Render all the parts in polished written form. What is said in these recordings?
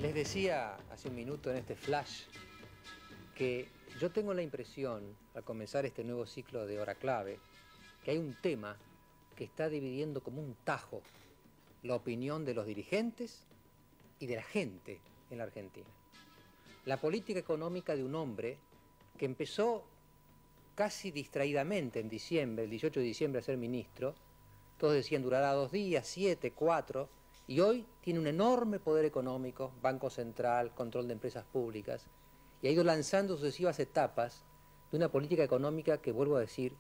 Les decía hace un minuto en este flash que yo tengo la impresión, al comenzar este nuevo ciclo de Hora Clave, que hay un tema que está dividiendo como un tajo la opinión de los dirigentes y de la gente en la Argentina. La política económica de un hombre que empezó casi distraídamente en diciembre, el 18 de diciembre, a ser ministro. Todos decían durará 2 días, 7, 4, y hoy tiene un enorme poder económico, Banco Central, control de empresas públicas, y ha ido lanzando sucesivas etapas de una política económica que, vuelvo a decir,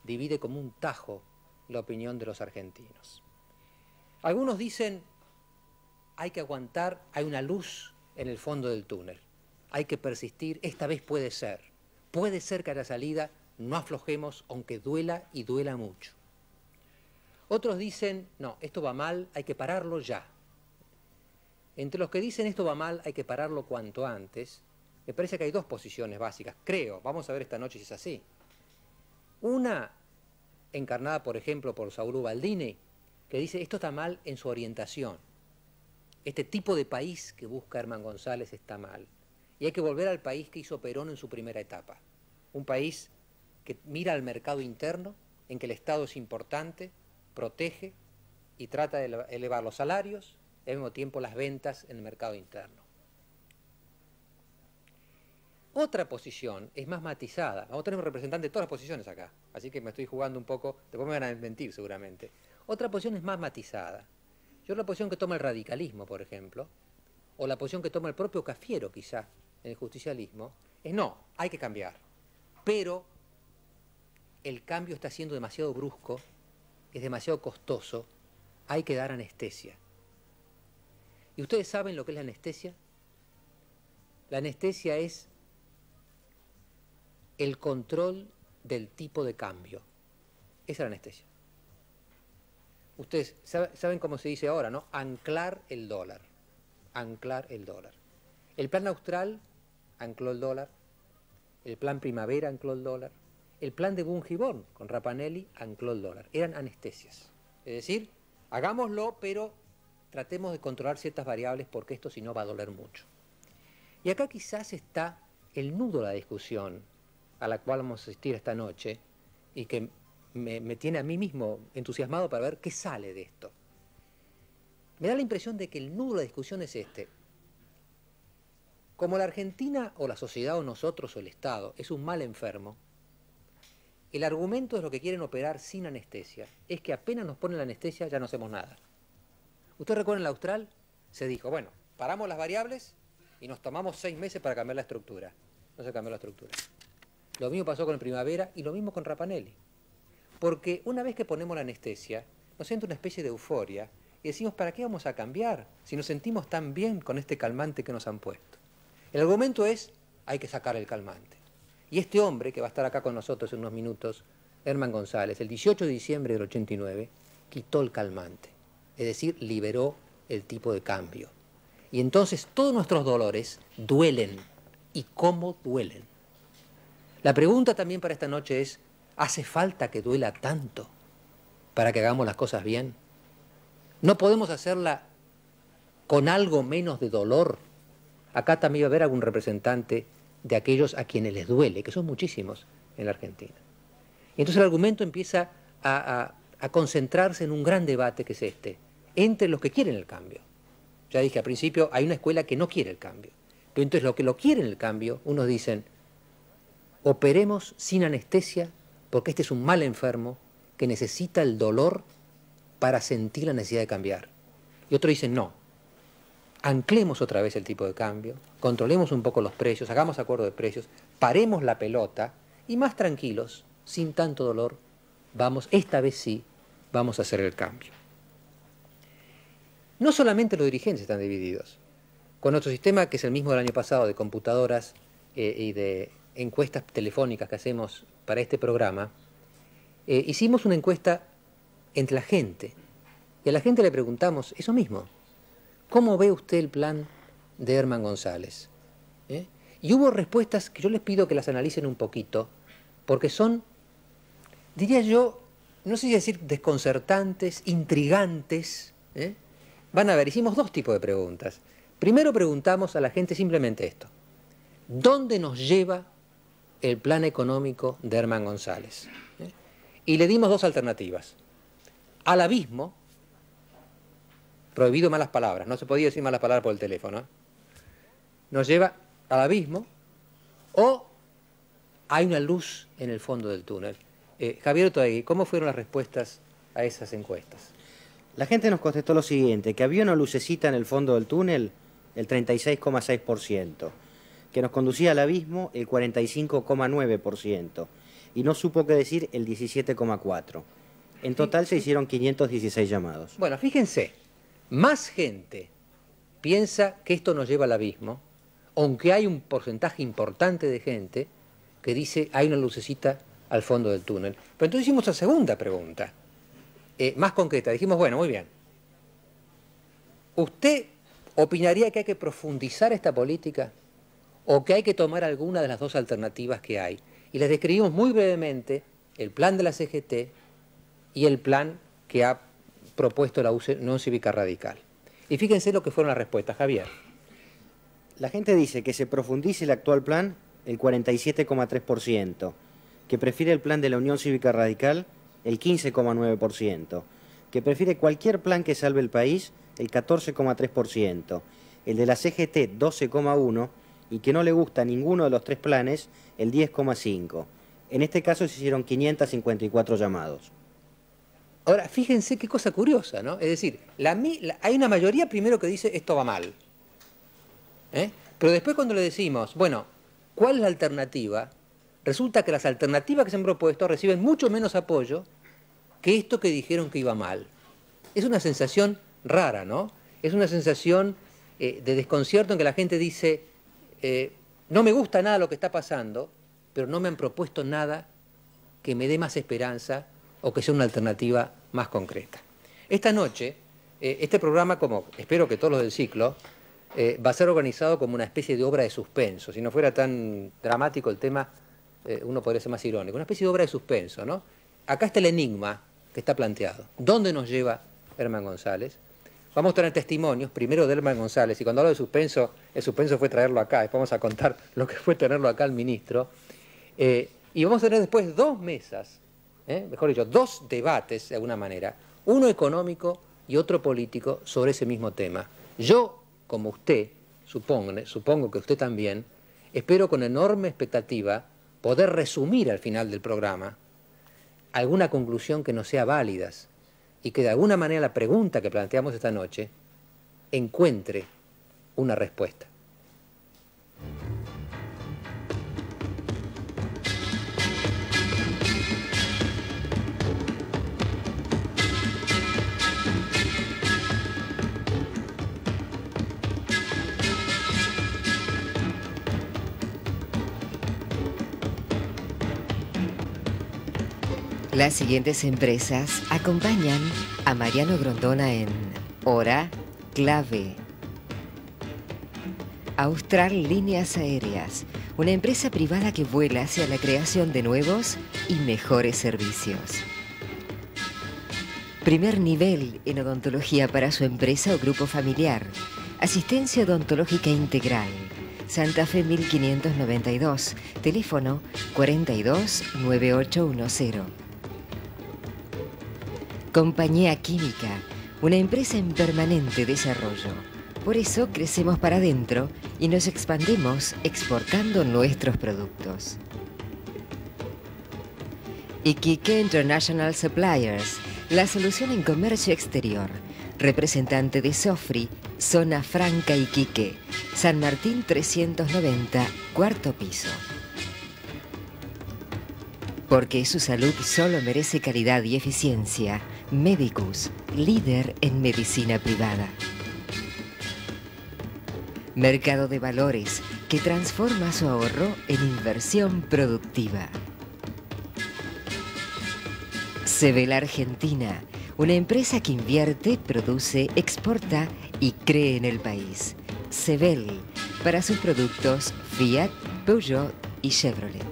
divide como un tajo la opinión de los argentinos. Algunos dicen, hay que aguantar, hay una luz en el fondo del túnel, hay que persistir, esta vez puede ser que haya salida, no aflojemos, aunque duela y duela mucho. Otros dicen, no, esto va mal, hay que pararlo ya. Entre los que dicen esto va mal, hay que pararlo cuanto antes, me parece que hay dos posiciones básicas, creo, vamos a ver esta noche si es así. Una, encarnada por ejemplo por Saúl Baldini, que dice esto está mal en su orientación. Este tipo de país que busca Herman González está mal. Y hay que volver al país que hizo Perón en su primera etapa. Un país que mira al mercado interno, en que el Estado es importante, protege y trata de elevar los salarios y al mismo tiempo las ventas en el mercado interno. Otra posición es más matizada. Vamos a tener un representante de todas las posiciones acá, así que me estoy jugando un poco, después me van a mentir seguramente. Otra posición es más matizada. Yo la posición que toma el radicalismo, por ejemplo, o la posición que toma el propio Cafiero, quizá, en el justicialismo, es no, hay que cambiar. Pero el cambio está siendo demasiado brusco, es demasiado costoso, hay que dar anestesia. ¿Y ustedes saben lo que es la anestesia? La anestesia es el control del tipo de cambio. Esa es la anestesia. Ustedes saben cómo se dice ahora, ¿no? Anclar el dólar. Anclar el dólar. El plan austral ancló el dólar. El plan primavera ancló el dólar. El plan de Bungiborn con Rapanelli ancló el dólar. Eran anestesias. Es decir, hagámoslo, pero tratemos de controlar ciertas variables porque esto si no va a doler mucho. Y acá quizás está el nudo de la discusión a la cual vamos a asistir esta noche y que me tiene a mí mismo entusiasmado para ver qué sale de esto. Me da la impresión de que el nudo de la discusión es este. Como la Argentina o la sociedad o nosotros o el Estado es un mal enfermo, el argumento de los que quieren operar sin anestesia es que apenas nos ponen la anestesia ya no hacemos nada. ¿Ustedes recuerdan en la Austral? Se dijo, bueno, paramos las variables y nos tomamos 6 meses para cambiar la estructura. No se cambió la estructura. Lo mismo pasó con el Primavera y lo mismo con Rapanelli. Porque una vez que ponemos la anestesia, nos entra una especie de euforia y decimos, ¿para qué vamos a cambiar si nos sentimos tan bien con este calmante que nos han puesto? El argumento es, hay que sacar el calmante. Y este hombre, que va a estar acá con nosotros en unos minutos, Herman González, el 18 de diciembre del 89, quitó el calmante. Es decir, liberó el tipo de cambio. Y entonces todos nuestros dolores duelen. ¿Y cómo duelen? La pregunta también para esta noche es, ¿hace falta que duela tanto para que hagamos las cosas bien? ¿No podemos hacerla con algo menos de dolor? Acá también va a haber algún representante de aquellos a quienes les duele, que son muchísimos en la Argentina. Y entonces el argumento empieza a concentrarse en un gran debate que es este, entre los que quieren el cambio. Ya dije al principio, hay una escuela que no quiere el cambio. Pero entonces los que lo quieren el cambio, unos dicen, operemos sin anestesia porque este es un mal enfermo que necesita el dolor para sentir la necesidad de cambiar. Y otros dicen, no, anclemos otra vez el tipo de cambio, controlemos un poco los precios, hagamos acuerdo de precios, paremos la pelota y más tranquilos, sin tanto dolor, esta vez sí, vamos a hacer el cambio. No solamente los dirigentes están divididos. Con nuestro sistema, que es el mismo del año pasado, de computadoras y de encuestas telefónicas que hacemos para este programa, hicimos una encuesta entre la gente. Y a la gente le preguntamos eso mismo. ¿Cómo ve usted el plan de Herman González? Y hubo respuestas que yo les pido que las analicen un poquito, porque son, diría yo, no sé si decir desconcertantes, intrigantes. Van a ver, hicimos 2 tipos de preguntas. Primero preguntamos a la gente simplemente esto. ¿Dónde nos lleva el plan económico de Herman González? Y le dimos dos alternativas. Al abismo, prohibido malas palabras, no se podía decir malas palabras por el teléfono, nos lleva al abismo, o hay una luz en el fondo del túnel. Javier Otaegui, ¿cómo fueron las respuestas a esas encuestas? La gente nos contestó lo siguiente, que había una lucecita en el fondo del túnel, el 36,6%, que nos conducía al abismo, el 45,9%, y no supo qué decir, el 17,4%. En total se hicieron 516 llamados. Bueno, fíjense, más gente piensa que esto nos lleva al abismo, aunque hay un porcentaje importante de gente que dice hay una lucecita al fondo del túnel. Pero entonces hicimos la segunda pregunta, más concreta. Dijimos, bueno, muy bien. ¿Usted opinaría que hay que profundizar esta política o que hay que tomar alguna de las dos alternativas que hay? Y les describimos muy brevemente el plan de la CGT y el plan que ha propuesto la Unión Cívica Radical. Y fíjense lo que fueron las respuestas, Javier. La gente dice que se profundice el actual plan, el 47,3%, que prefiere el plan de la Unión Cívica Radical, el 15,9%, que prefiere cualquier plan que salve el país, el 14,3%, el de la CGT, 12,1%, y que no le gusta ninguno de los tres planes, el 10,5%. En este caso se hicieron 554 llamados. Ahora, fíjense qué cosa curiosa, ¿no? Es decir, hay una mayoría primero que dice esto va mal. Pero después cuando le decimos, bueno, ¿cuál es la alternativa? Resulta que las alternativas que se han propuesto reciben mucho menos apoyo que esto que dijeron que iba mal. Es una sensación rara, ¿no? Es una sensación de desconcierto en que la gente dice, no me gusta nada lo que está pasando, pero no me han propuesto nada que me dé más esperanza o que sea una alternativa más concreta. Esta noche, este programa, como espero que todos los del ciclo, va a ser organizado como una especie de obra de suspenso. Si no fuera tan dramático el tema, uno podría ser más irónico. Una especie de obra de suspenso, ¿no? Acá está el enigma que está planteado. ¿Dónde nos lleva Herman González? Vamos a tener testimonios, primero de Herman González, y cuando hablo de suspenso, el suspenso fue traerlo acá, después vamos a contar lo que fue tenerlo acá al ministro. Y vamos a tener después dos mesas, mejor dicho, dos debates de alguna manera, uno económico y otro político sobre ese mismo tema. Yo, como usted, supongo que usted también, espero con enorme expectativa poder resumir al final del programa alguna conclusión que no sea válidas y que de alguna manera la pregunta que planteamos esta noche encuentre una respuesta. Las siguientes empresas acompañan a Mariano Grondona en Hora Clave. Austral Líneas Aéreas, una empresa privada que vuela hacia la creación de nuevos y mejores servicios. Primer nivel en odontología para su empresa o grupo familiar. Asistencia odontológica integral. Santa Fe 1592, teléfono 42 9810. Compañía Química, una empresa en permanente desarrollo. Por eso crecemos para adentro y nos expandemos exportando nuestros productos. Iquique International Suppliers, la solución en comercio exterior. Representante de Sofri, Zona Franca Iquique, San Martín 390, cuarto piso. Porque su salud solo merece calidad y eficiencia. Medicus, líder en medicina privada. Mercado de valores, que transforma su ahorro en inversión productiva. Sebel Argentina, una empresa que invierte, produce, exporta y cree en el país. Sebel, para sus productos Fiat, Peugeot y Chevrolet.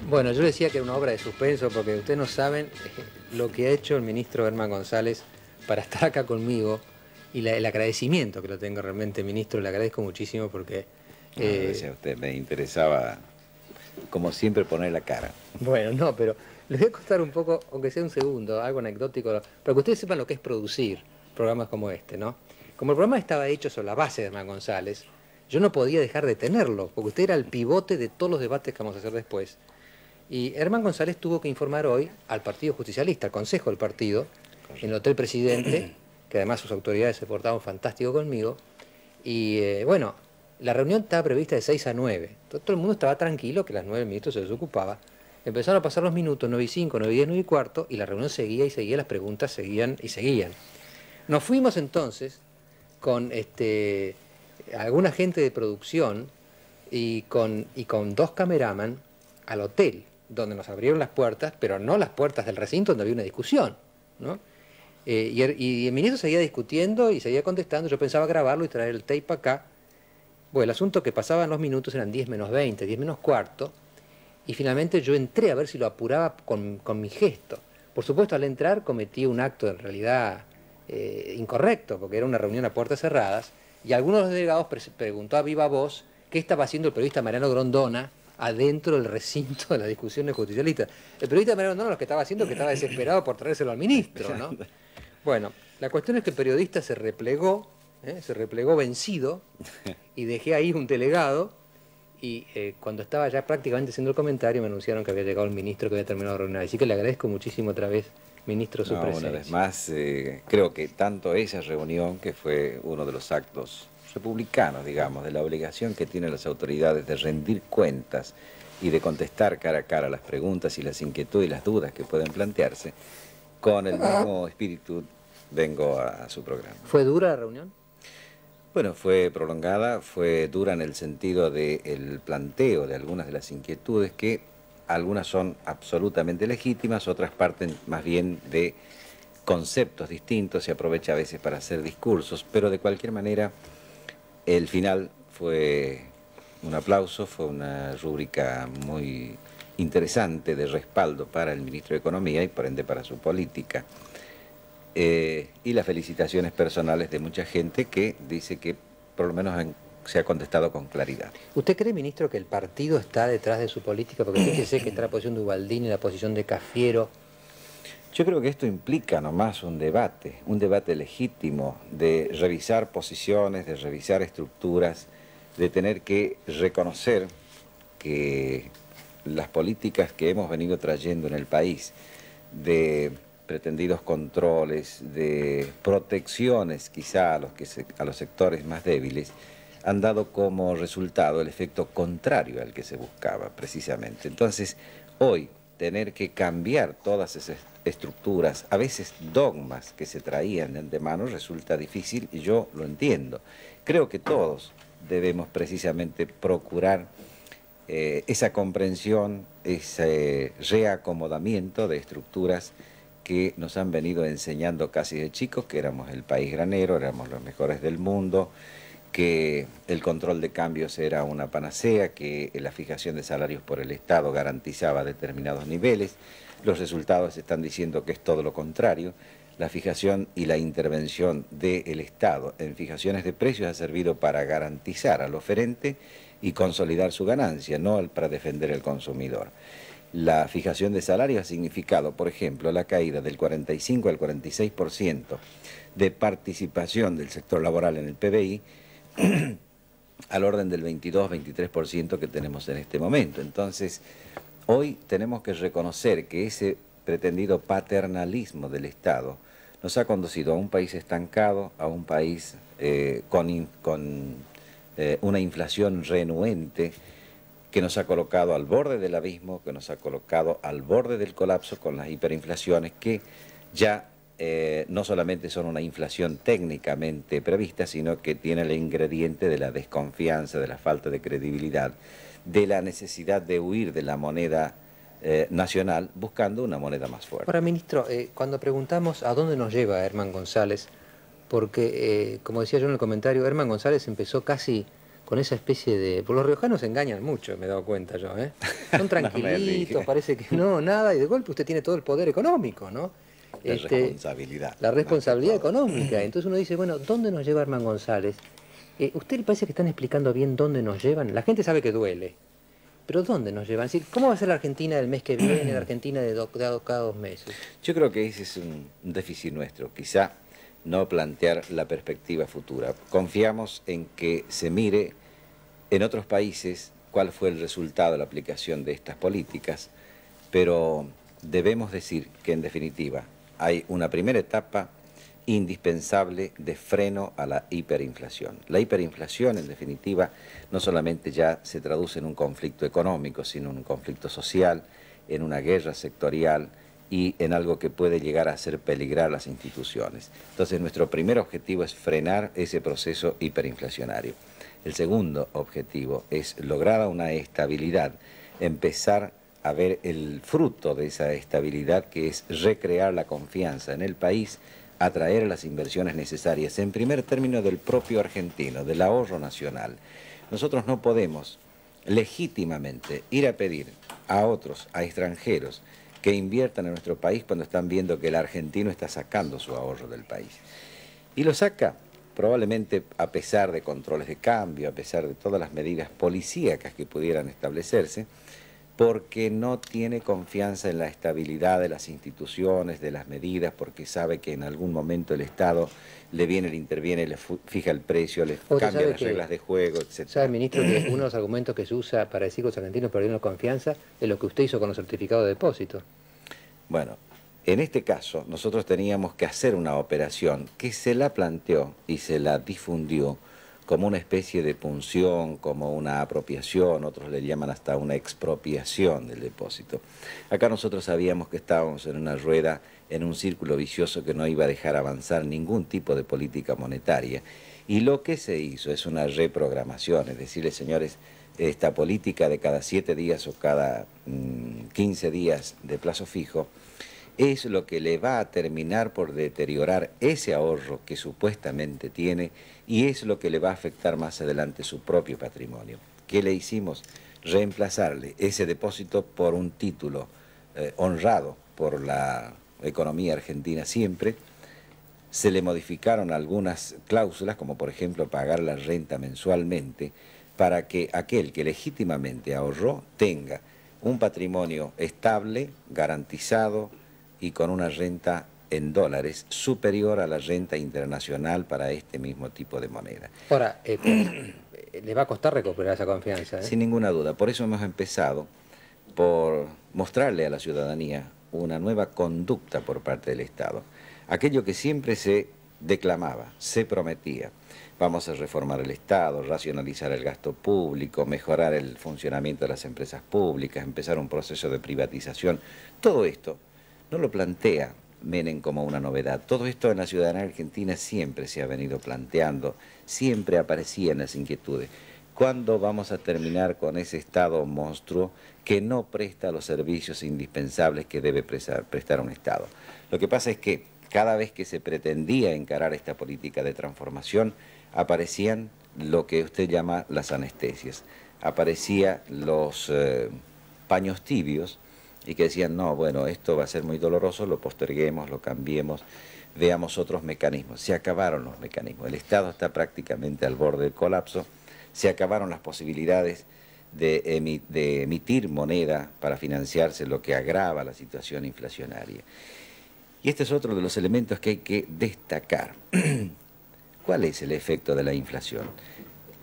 Bueno, yo decía que era una obra de suspenso porque ustedes no saben lo que ha hecho el ministro Herman González para estar acá conmigo y el agradecimiento que lo tengo realmente, ministro, le agradezco muchísimo porque... Gracias a usted, me interesaba, como siempre, poner la cara. Bueno, no, pero les voy a contar un poco, aunque sea un segundo, algo anecdótico, para que ustedes sepan lo que es producir programas como este, ¿no? Como el programa estaba hecho sobre la base de Herman González, yo no podía dejar de tenerlo, porque usted era el pivote de todos los debates que vamos a hacer después. Y Herman González tuvo que informar hoy al Partido Justicialista, al Consejo del Partido, en el Hotel Presidente, que además sus autoridades se portaron fantástico conmigo. Y bueno, la reunión estaba prevista de 6 a 9. Todo el mundo estaba tranquilo, que a las 9 el ministro se desocupaba. Empezaron a pasar los minutos, 9 y 5, 9 y 10, 9 y cuarto, y la reunión seguía y seguía, las preguntas seguían y seguían. Nos fuimos entonces con alguna gente de producción y con 2 cameraman al hotel, donde nos abrieron las puertas, pero no las puertas del recinto donde había una discusión, ¿no? Y el ministro seguía discutiendo y seguía contestando. Yo pensaba grabarlo y traer el tape acá. Bueno, el asunto que pasaban los minutos eran 10 menos 20, 10 menos cuarto, y finalmente yo entré a ver si lo apuraba con mi gesto. Por supuesto, al entrar cometí un acto en realidad incorrecto, porque era una reunión a puertas cerradas, y algunos de los delegados preguntó a viva voz qué estaba haciendo el periodista Mariano Grondona adentro del recinto de la discusión de justicialista. El periodista Mariano Grondona lo que estaba haciendo es que estaba desesperado por traérselo al ministro, ¿no? Bueno, la cuestión es que el periodista se replegó vencido, y dejé ahí un delegado, y cuando estaba ya prácticamente haciendo el comentario me anunciaron que había llegado el ministro, que había terminado la reunión. Así que le agradezco muchísimo otra vez, ministro, su presencia. Una vez más, creo que tanto esa reunión, que fue uno de los actos republicanos, digamos, de la obligación que tienen las autoridades de rendir cuentas y de contestar cara a cara las preguntas y las inquietudes y las dudas que pueden plantearse, con el mismo espíritu vengo a su programa. ¿Fue dura la reunión? Bueno, fue prolongada, fue dura en el sentido del planteo de algunas de las inquietudes, que algunas son absolutamente legítimas, otras parten más bien de conceptos distintos, se aprovecha a veces para hacer discursos, pero de cualquier manera el final fue un aplauso, fue una rúbrica muy interesante de respaldo para el ministro de Economía y por ende para su política. Y las felicitaciones personales de mucha gente que dice que por lo menos se ha contestado con claridad. ¿Usted cree, ministro, que el partido está detrás de su política? Porque fíjese que está la posición de Ubaldini, la posición de Cafiero. Yo creo que esto implica nomás un debate legítimo de revisar posiciones, de revisar estructuras, de tener que reconocer que las políticas que hemos venido trayendo en el país, de pretendidos controles, de protecciones quizá a los sectores más débiles, han dado como resultado el efecto contrario al que se buscaba precisamente. Entonces, hoy tener que cambiar todas esas estructuras, a veces dogmas que se traían de antemano, resulta difícil y yo lo entiendo. Creo que todos debemos precisamente procurar esa comprensión, ese reacomodamiento de estructuras que nos han venido enseñando casi de chicos, que éramos el país granero, éramos los mejores del mundo, que el control de cambios era una panacea, que la fijación de salarios por el Estado garantizaba determinados niveles. Los resultados están diciendo que es todo lo contrario. La fijación y la intervención del Estado en fijaciones de precios ha servido para garantizar al oferente y consolidar su ganancia, no para defender al consumidor. La fijación de salarios ha significado, por ejemplo, la caída del 45 al 46% de participación del sector laboral en el PBI, al orden del 22-23% que tenemos en este momento. Entonces, hoy tenemos que reconocer que ese pretendido paternalismo del Estado nos ha conducido a un país estancado, a un país con una inflación renuente, que nos ha colocado al borde del abismo, que nos ha colocado al borde del colapso con las hiperinflaciones que ya no solamente son una inflación técnicamente prevista, sino que tiene el ingrediente de la desconfianza, de la falta de credibilidad, de la necesidad de huir de la moneda nacional buscando una moneda más fuerte. Ahora, ministro, cuando preguntamos a dónde nos lleva Herman González, porque, como decía yo en el comentario, Herman González empezó casi con esa especie de... Pues los riojanos se engañan mucho, me he dado cuenta yo, ¿eh? Son tranquilitos, parece que no, nada, y de golpe usted tiene todo el poder económico, ¿no? La responsabilidad. La responsabilidad económica. Entonces uno dice, bueno, ¿dónde nos lleva Hernán González? ¿Usted le parece que están explicando bien dónde nos llevan? La gente sabe que duele, pero ¿dónde nos llevan? Es decir, ¿cómo va a ser la Argentina del mes que viene, la Argentina de cada 2 meses? Yo creo que ese es un déficit nuestro, quizá no plantear la perspectiva futura. Confiamos en que se mire en otros países cuál fue el resultado de la aplicación de estas políticas, pero debemos decir que en definitiva hay una primera etapa indispensable de freno a la hiperinflación. La hiperinflación, en definitiva, no solamente ya se traduce en un conflicto económico, sino en un conflicto social, en una guerra sectorial y en algo que puede llegar a hacer peligrar las instituciones. Entonces, nuestro primer objetivo es frenar ese proceso hiperinflacionario. El segundo objetivo es lograr una estabilidad, empezar a ver el fruto de esa estabilidad, que es recrear la confianza en el país, atraer las inversiones necesarias, en primer término del propio argentino, del ahorro nacional. Nosotros no podemos legítimamente ir a pedir a otros, a extranjeros, que inviertan en nuestro país cuando están viendo que el argentino está sacando su ahorro del país. Y lo saca probablemente a pesar de controles de cambio, a pesar de todas las medidas policíacas que pudieran establecerse, porque no tiene confianza en la estabilidad de las instituciones, de las medidas, porque sabe que en algún momento el Estado le viene, le interviene, le fija el precio, le cambia las reglas de juego, etc. ¿Sabe, ministro, que uno de los argumentos que se usa para decir que los argentinos perdieron confianza es lo que usted hizo con los certificados de depósito? Bueno, en este caso nosotros teníamos que hacer una operación que se la planteó y se la difundió como una especie de punción, como una apropiación, otros le llaman hasta una expropiación del depósito. Acá nosotros sabíamos que estábamos en una rueda, en un círculo vicioso que no iba a dejar avanzar ningún tipo de política monetaria. Y lo que se hizo es una reprogramación, es decirle, señores, esta política de cada 7 días o cada 15 días de plazo fijo, es lo que le va a terminar por deteriorar ese ahorro que supuestamente tiene y es lo que le va a afectar más adelante su propio patrimonio. ¿Qué le hicimos? Reemplazarle ese depósito por un título honrado por la economía argentina siempre. Se le modificaron algunas cláusulas, como por ejemplo pagar la renta mensualmente, para que aquel que legítimamente ahorró tenga un patrimonio estable, garantizado, y con una renta en dólares superior a la renta internacional para este mismo tipo de moneda. Ahora, le va a costar recuperar esa confianza, ¿eh? Sin ninguna duda. Por eso hemos empezado por mostrarle a la ciudadanía una nueva conducta por parte del Estado. Aquello que siempre se declamaba, se prometía. Vamos a reformar el Estado, racionalizar el gasto público, mejorar el funcionamiento de las empresas públicas, empezar un proceso de privatización. Todo esto no lo plantea Menem como una novedad. Todo esto en la ciudadanía argentina siempre se ha venido planteando, siempre aparecían las inquietudes. ¿Cuándo vamos a terminar con ese Estado monstruo que no presta los servicios indispensables que debe prestar un Estado? Lo que pasa es que cada vez que se pretendía encarar esta política de transformación, aparecían lo que usted llama las anestesias. Aparecían los paños tibios, y que decían, no, bueno, esto va a ser muy doloroso, lo posterguemos, lo cambiemos, veamos otros mecanismos. Se acabaron los mecanismos, el Estado está prácticamente al borde del colapso, se acabaron las posibilidades de emitir moneda para financiarse, lo que agrava la situación inflacionaria. Y este es otro de los elementos que hay que destacar. ¿Cuál es el efecto de la inflación?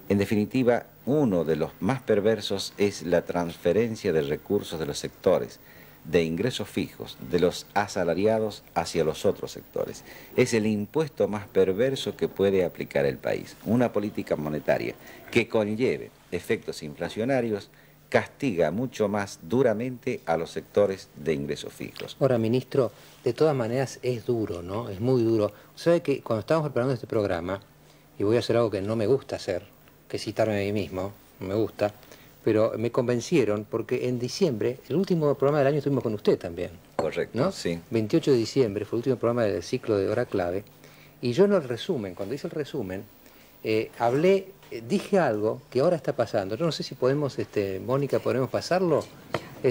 En definitiva, uno de los más perversos es la transferencia de recursos de los sectores de ingresos fijos, de los asalariados hacia los otros sectores. Es el impuesto más perverso que puede aplicar el país. Una política monetaria que conlleve efectos inflacionarios castiga mucho más duramente a los sectores de ingresos fijos. Ahora, ministro, de todas maneras es duro, ¿no? Es muy duro. ¿Sabe que cuando estábamos preparando este programa, y voy a hacer algo que no me gusta hacer, que citarme a mí mismo, no me gusta, pero me convencieron porque en diciembre, el último programa del año estuvimos con usted también. Correcto, ¿no? sí. 28 de diciembre fue el último programa del ciclo de Hora Clave, y yo en el resumen, cuando hice el resumen, Dije algo que ahora está pasando. Yo no sé si podemos, Mónica, podemos pasarlo.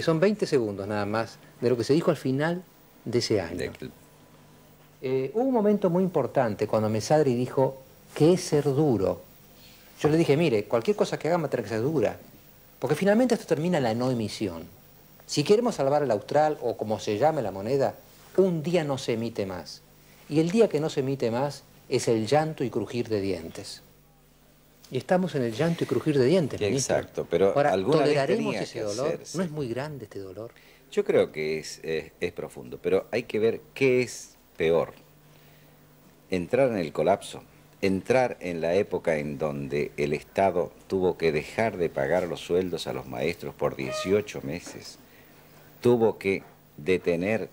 Son 20 segundos nada más de lo que se dijo al final de ese año. Hubo un momento muy importante cuando Mesadri dijo que es ser duro. Yo le dije, mire, cualquier cosa que haga va a tener que ser dura. Porque finalmente esto termina en la no emisión. Si queremos salvar el austral, o como se llame la moneda, un día no se emite más. Y el día que no se emite más es el llanto y crujir de dientes. Y estamos en el llanto y crujir de dientes, ministro. Exacto, pero ahora, alguna vez ¿toleraremos tenía ese que dolor? hacerse. ¿No es muy grande este dolor? Yo creo que es profundo, pero hay que ver qué es peor. Entrar en el colapso, entrar en la época en donde el Estado tuvo que dejar de pagar los sueldos a los maestros por 18 meses, tuvo que detener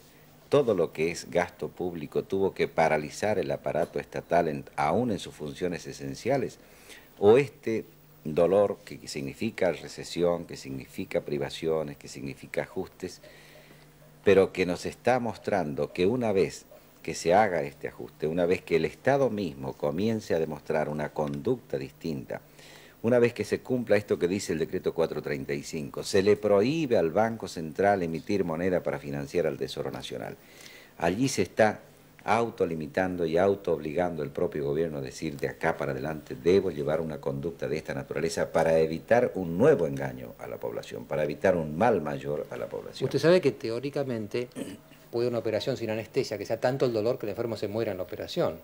todo lo que es gasto público, tuvo que paralizar el aparato estatal aún en sus funciones esenciales, o este dolor que significa recesión, que significa privaciones, que significa ajustes, pero que nos está mostrando que una vez que se haga este ajuste, una vez que el Estado mismo comience a demostrar una conducta distinta, una vez que se cumpla esto que dice el decreto 435, se le prohíbe al Banco Central emitir moneda para financiar al Tesoro Nacional. Allí se está autolimitando y autoobligando el propio gobierno a decir de acá para adelante debo llevar una conducta de esta naturaleza para evitar un nuevo engaño a la población, para evitar un mal mayor a la población. Usted sabe que teóricamente puede una operación sin anestesia, que sea tanto el dolor que el enfermo se muera en la operación.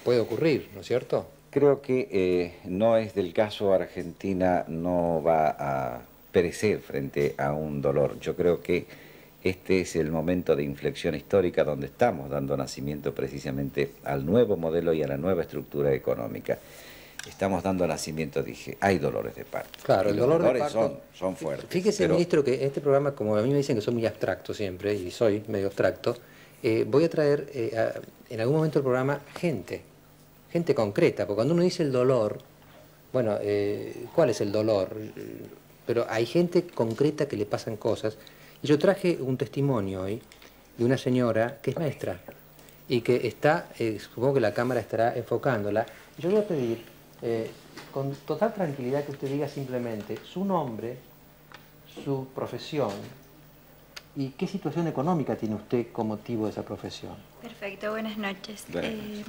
Puede ocurrir, ¿no es cierto? Creo que no es del caso. Argentina no va a perecer frente a un dolor. Yo creo que este es el momento de inflexión histórica donde estamos dando nacimiento precisamente al nuevo modelo y a la nueva estructura económica. Estamos dando nacimiento, dije, hay dolores de parto. Claro, el dolor de parto son fuertes. Fíjese, pero... ministro, que este programa, como a mí me dicen que soy muy abstracto siempre, y soy medio abstracto, voy a traer en algún momento del programa gente concreta, porque cuando uno dice el dolor, bueno, ¿cuál es el dolor? Pero hay gente concreta que le pasan cosas. Y yo traje un testimonio hoy de una señora que es maestra y que está, supongo que la cámara estará enfocándola. Yo voy a pedir, con total tranquilidad, que usted diga simplemente su nombre, su profesión y qué situación económica tiene usted con motivo de esa profesión. Perfecto, buenas noches. Buenas noches.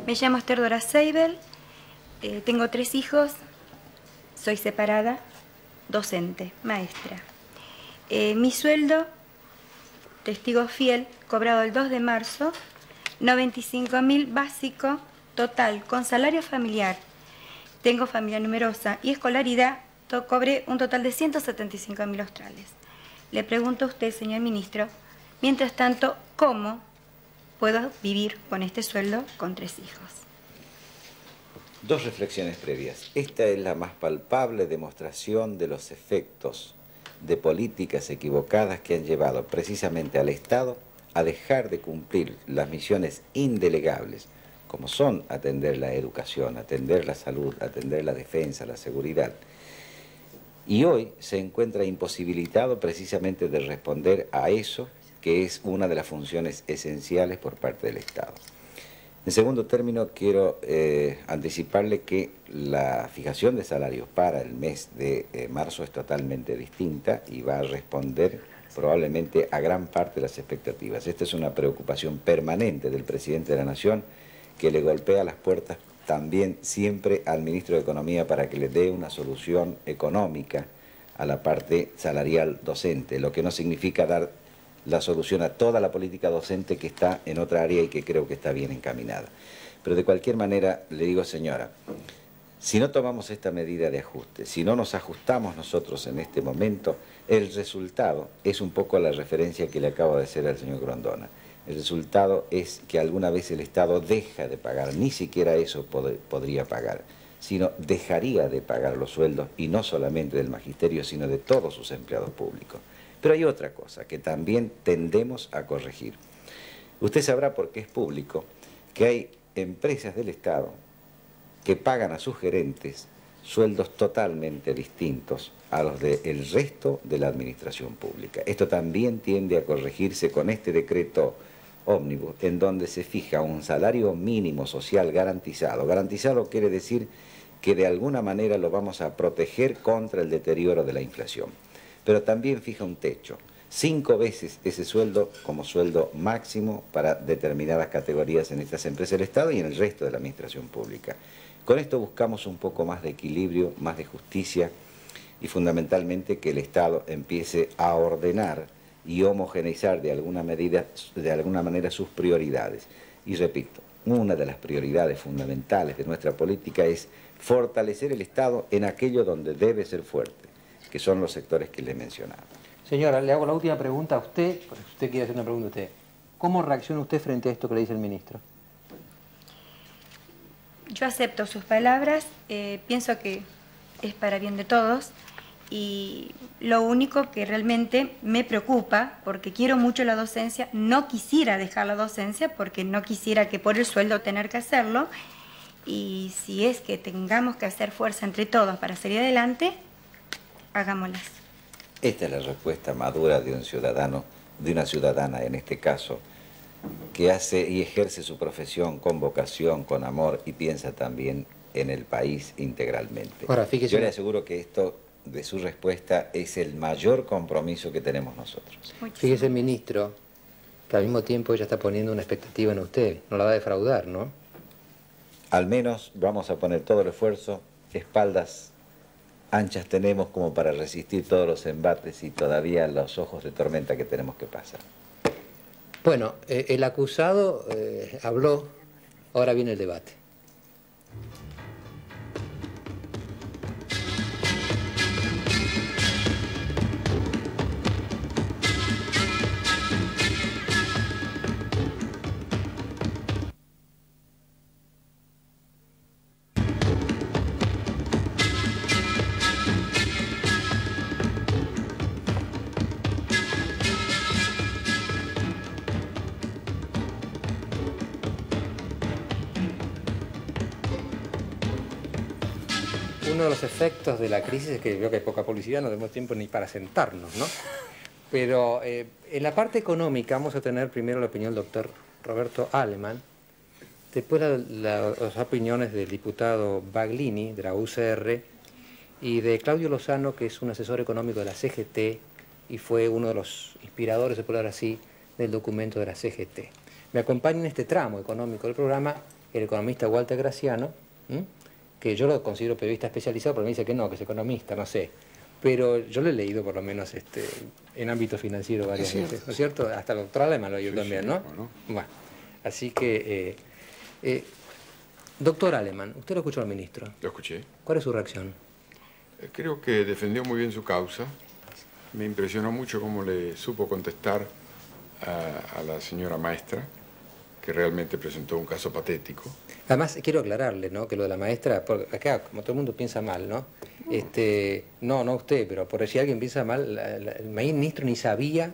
Me llamo Esther Dora Seibel, tengo 3 hijos, soy separada, docente, maestra. Mi sueldo, testigo fiel, cobrado el 2 de marzo, 95.000 básico, total, con salario familiar. Tengo familia numerosa y escolaridad, cobré un total de 175.000 australes. Le pregunto a usted, señor ministro, mientras tanto, ¿cómo puedo vivir con este sueldo con 3 hijos? Dos reflexiones previas. Esta es la más palpable demostración de los efectos de políticas equivocadas que han llevado precisamente al Estado a dejar de cumplir las misiones indelegables, como son atender la educación, atender la salud, atender la defensa, la seguridad. Y hoy se encuentra imposibilitado precisamente de responder a eso, que es una de las funciones esenciales por parte del Estado. En segundo término, quiero anticiparle que la fijación de salarios para el mes de marzo es totalmente distinta y va a responder probablemente a gran parte de las expectativas. Esta es una preocupación permanente del presidente de la Nación, que le golpea las puertas también siempre al ministro de Economía para que le dé una solución económica a la parte salarial docente, lo que no significa dar la solución a toda la política docente que está en otra área y que creo que está bien encaminada. Pero de cualquier manera, le digo, señora, si no tomamos esta medida de ajuste, si no nos ajustamos nosotros en este momento, el resultado es un poco la referencia que le acabo de hacer al señor Grondona. El resultado es que alguna vez el Estado deja de pagar, ni siquiera eso podría pagar, sino dejaría de pagar los sueldos, y no solamente del magisterio, sino de todos sus empleados públicos. Pero hay otra cosa que también tendemos a corregir. Usted sabrá, porque es público, que hay empresas del Estado que pagan a sus gerentes sueldos totalmente distintos a los del resto de la administración pública. Esto también tiende a corregirse con este decreto ómnibus en donde se fija un salario mínimo social garantizado. Garantizado quiere decir que de alguna manera lo vamos a proteger contra el deterioro de la inflación. Pero también fija un techo, 5 veces ese sueldo como sueldo máximo para determinadas categorías en estas empresas del Estado y en el resto de la administración pública. Con esto buscamos un poco más de equilibrio, más de justicia y fundamentalmente que el Estado empiece a ordenar y homogeneizar de alguna manera sus prioridades. Y repito, una de las prioridades fundamentales de nuestra política es fortalecer el Estado en aquello donde debe ser fuerte, que son los sectores que le mencionaba. Señora, le hago la última pregunta a usted, porque usted quiere hacer una pregunta a usted. ¿Cómo reacciona usted frente a esto que le dice el ministro? Yo acepto sus palabras, pienso que es para bien de todos. Y lo único que realmente me preocupa, porque quiero mucho la docencia, no quisiera dejar la docencia porque no quisiera que por el sueldo tener que hacerlo, y si es que tengamos que hacer fuerza entre todos para salir adelante, hagámoslas. Esta es la respuesta madura de un ciudadano, de una ciudadana en este caso, que hace y ejerce su profesión con vocación, con amor y piensa también en el país integralmente. Ahora, fíjese, yo le aseguro que esto de su respuesta es el mayor compromiso que tenemos nosotros. Fíjese, ministro, que al mismo tiempo ella está poniendo una expectativa en usted. No la va a defraudar, ¿no? Al menos vamos a poner todo el esfuerzo, espaldas anchas tenemos como para resistir todos los embates y todavía los ojos de tormenta que tenemos que pasar. Bueno, el acusado habló, ahora viene el debate. Uno de los efectos de la crisis es que veo que hay poca publicidad, no tenemos tiempo ni para sentarnos, ¿no? Pero en la parte económica vamos a tener primero la opinión del doctor Roberto Aleman, después las opiniones del diputado Baglini, de la UCR, y de Claudio Lozano, que es un asesor económico de la CGT y fue uno de los inspiradores, se puede hablar así, del documento de la CGT. Me acompaña en este tramo económico del programa el economista Walter Graciano, que yo lo considero periodista especializado, pero me dice que no, que es economista, no sé. Pero yo lo he leído por lo menos en ámbito financiero varias veces, ¿no es cierto? Hasta el doctor Aleman lo he leído también, ¿no? Bueno, así que, doctor Aleman, ¿usted lo escuchó al ministro? Lo escuché. ¿Cuál es su reacción? Creo que defendió muy bien su causa. Me impresionó mucho cómo le supo contestar a la señora maestra, que realmente presentó un caso patético. Además, quiero aclararle, ¿no?, que lo de la maestra, porque acá, como todo el mundo piensa mal, ¿no? No usted, pero por si alguien piensa mal, el ministro ni sabía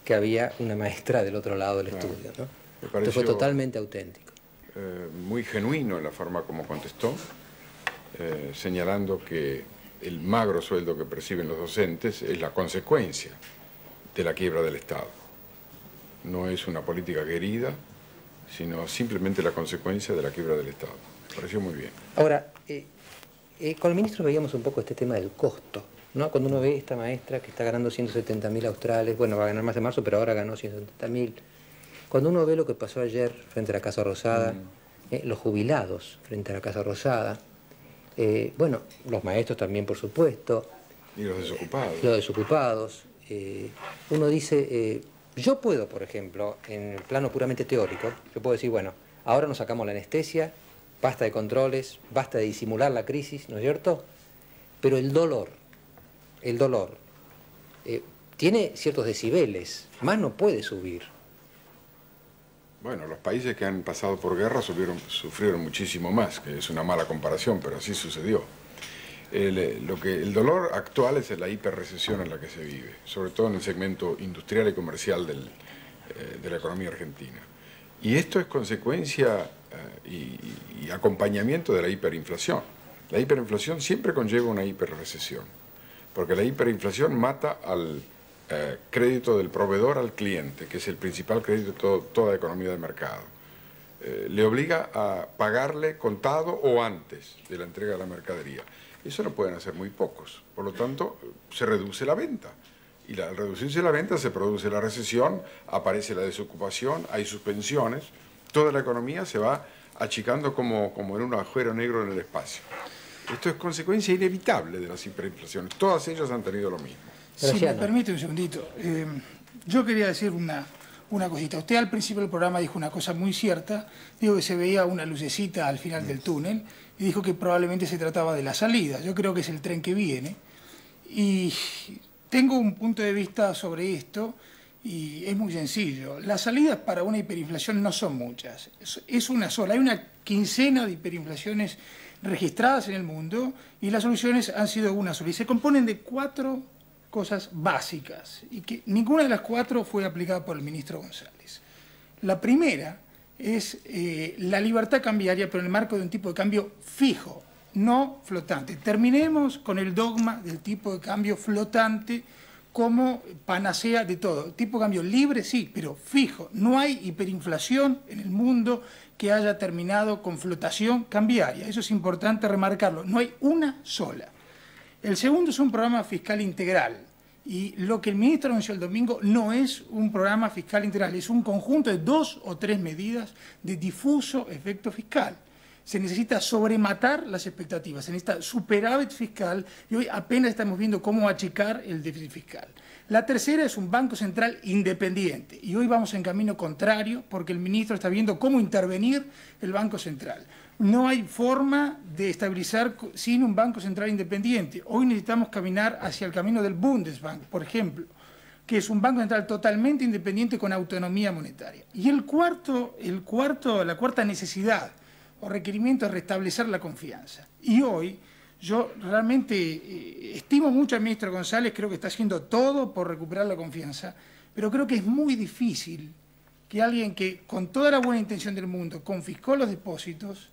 que había una maestra del otro lado del estudio, ¿no? Me pareció, esto fue totalmente auténtico. Muy genuino en la forma como contestó, señalando que el magro sueldo que perciben los docentes es la consecuencia de la quiebra del Estado. No es una política querida, sino simplemente la consecuencia de la quiebra del Estado. Me pareció muy bien. Ahora, con el ministro veíamos un poco este tema del costo, ¿no? Cuando uno ve esta maestra que está ganando 170.000 australes, bueno, va a ganar más en marzo, pero ahora ganó 170.000. Cuando uno ve lo que pasó ayer frente a la Casa Rosada, los jubilados frente a la Casa Rosada, bueno, los maestros también, por supuesto. Y los desocupados. Los desocupados. Uno dice, yo puedo, por ejemplo, en el plano puramente teórico, yo puedo decir, bueno, ahora nos sacamos la anestesia, basta de controles, basta de disimular la crisis, ¿no es cierto? Pero el dolor, tiene ciertos decibeles, más no puede subir. Bueno, los países que han pasado por guerra sufrieron muchísimo más, que es una mala comparación, pero así sucedió. El dolor actual es la hiperrecesión en la que se vive, sobre todo en el segmento industrial y comercial de la economía argentina. Y esto es consecuencia y acompañamiento de la hiperinflación. La hiperinflación siempre conlleva una hiperrecesión, porque la hiperinflación mata crédito del proveedor al cliente, que es el principal crédito de toda economía de mercado. Le obliga a pagarle contado o antes de la entrega de la mercadería. Eso lo pueden hacer muy pocos. Por lo tanto, se reduce la venta. Y al reducirse la venta se produce la recesión, aparece la desocupación, hay suspensiones. Toda la economía se va achicando como en un agujero negro en el espacio. Esto es consecuencia inevitable de las hiperinflaciones. Todas ellas han tenido lo mismo. Si me permite un segundito. Yo quería decir una cosita. Usted al principio del programa dijo una cosa muy cierta. Dijo que se veía una lucecita al final del túnel y dijo que probablemente se trataba de la salida. Yo creo que es el tren que viene. Y tengo un punto de vista sobre esto y es muy sencillo. Las salidas para una hiperinflación no son muchas. Es una sola. Hay una quincena de hiperinflaciones registradas en el mundo y las soluciones han sido una sola. Y se componen de 4 cosas básicas y que ninguna de las 4 fue aplicada por el ministro González. La primera es la libertad cambiaria, pero en el marco de un tipo de cambio fijo, no flotante. Terminemos con el dogma del tipo de cambio flotante como panacea de todo. Tipo de cambio libre, sí, pero fijo. No hay hiperinflación en el mundo que haya terminado con flotación cambiaria. Eso es importante remarcarlo. No hay una sola. El segundo es un programa fiscal integral. Y lo que el ministro anunció el domingo no es un programa fiscal integral, es un conjunto de 2 o 3 medidas de difuso efecto fiscal. Se necesita sobrematar las expectativas, se necesita superávit fiscal y hoy apenas estamos viendo cómo achicar el déficit fiscal. La tercera es un Banco Central independiente y hoy vamos en camino contrario porque el ministro está viendo cómo intervenir el Banco Central. No hay forma de estabilizar sin un Banco Central independiente. Hoy necesitamos caminar hacia el camino del Bundesbank, por ejemplo, que es un Banco Central totalmente independiente con autonomía monetaria. Y la cuarta necesidad o requerimiento es restablecer la confianza. Y hoy yo realmente estimo mucho al ministro González, creo que está haciendo todo por recuperar la confianza, pero creo que es muy difícil que alguien que con toda la buena intención del mundo confiscó los depósitos,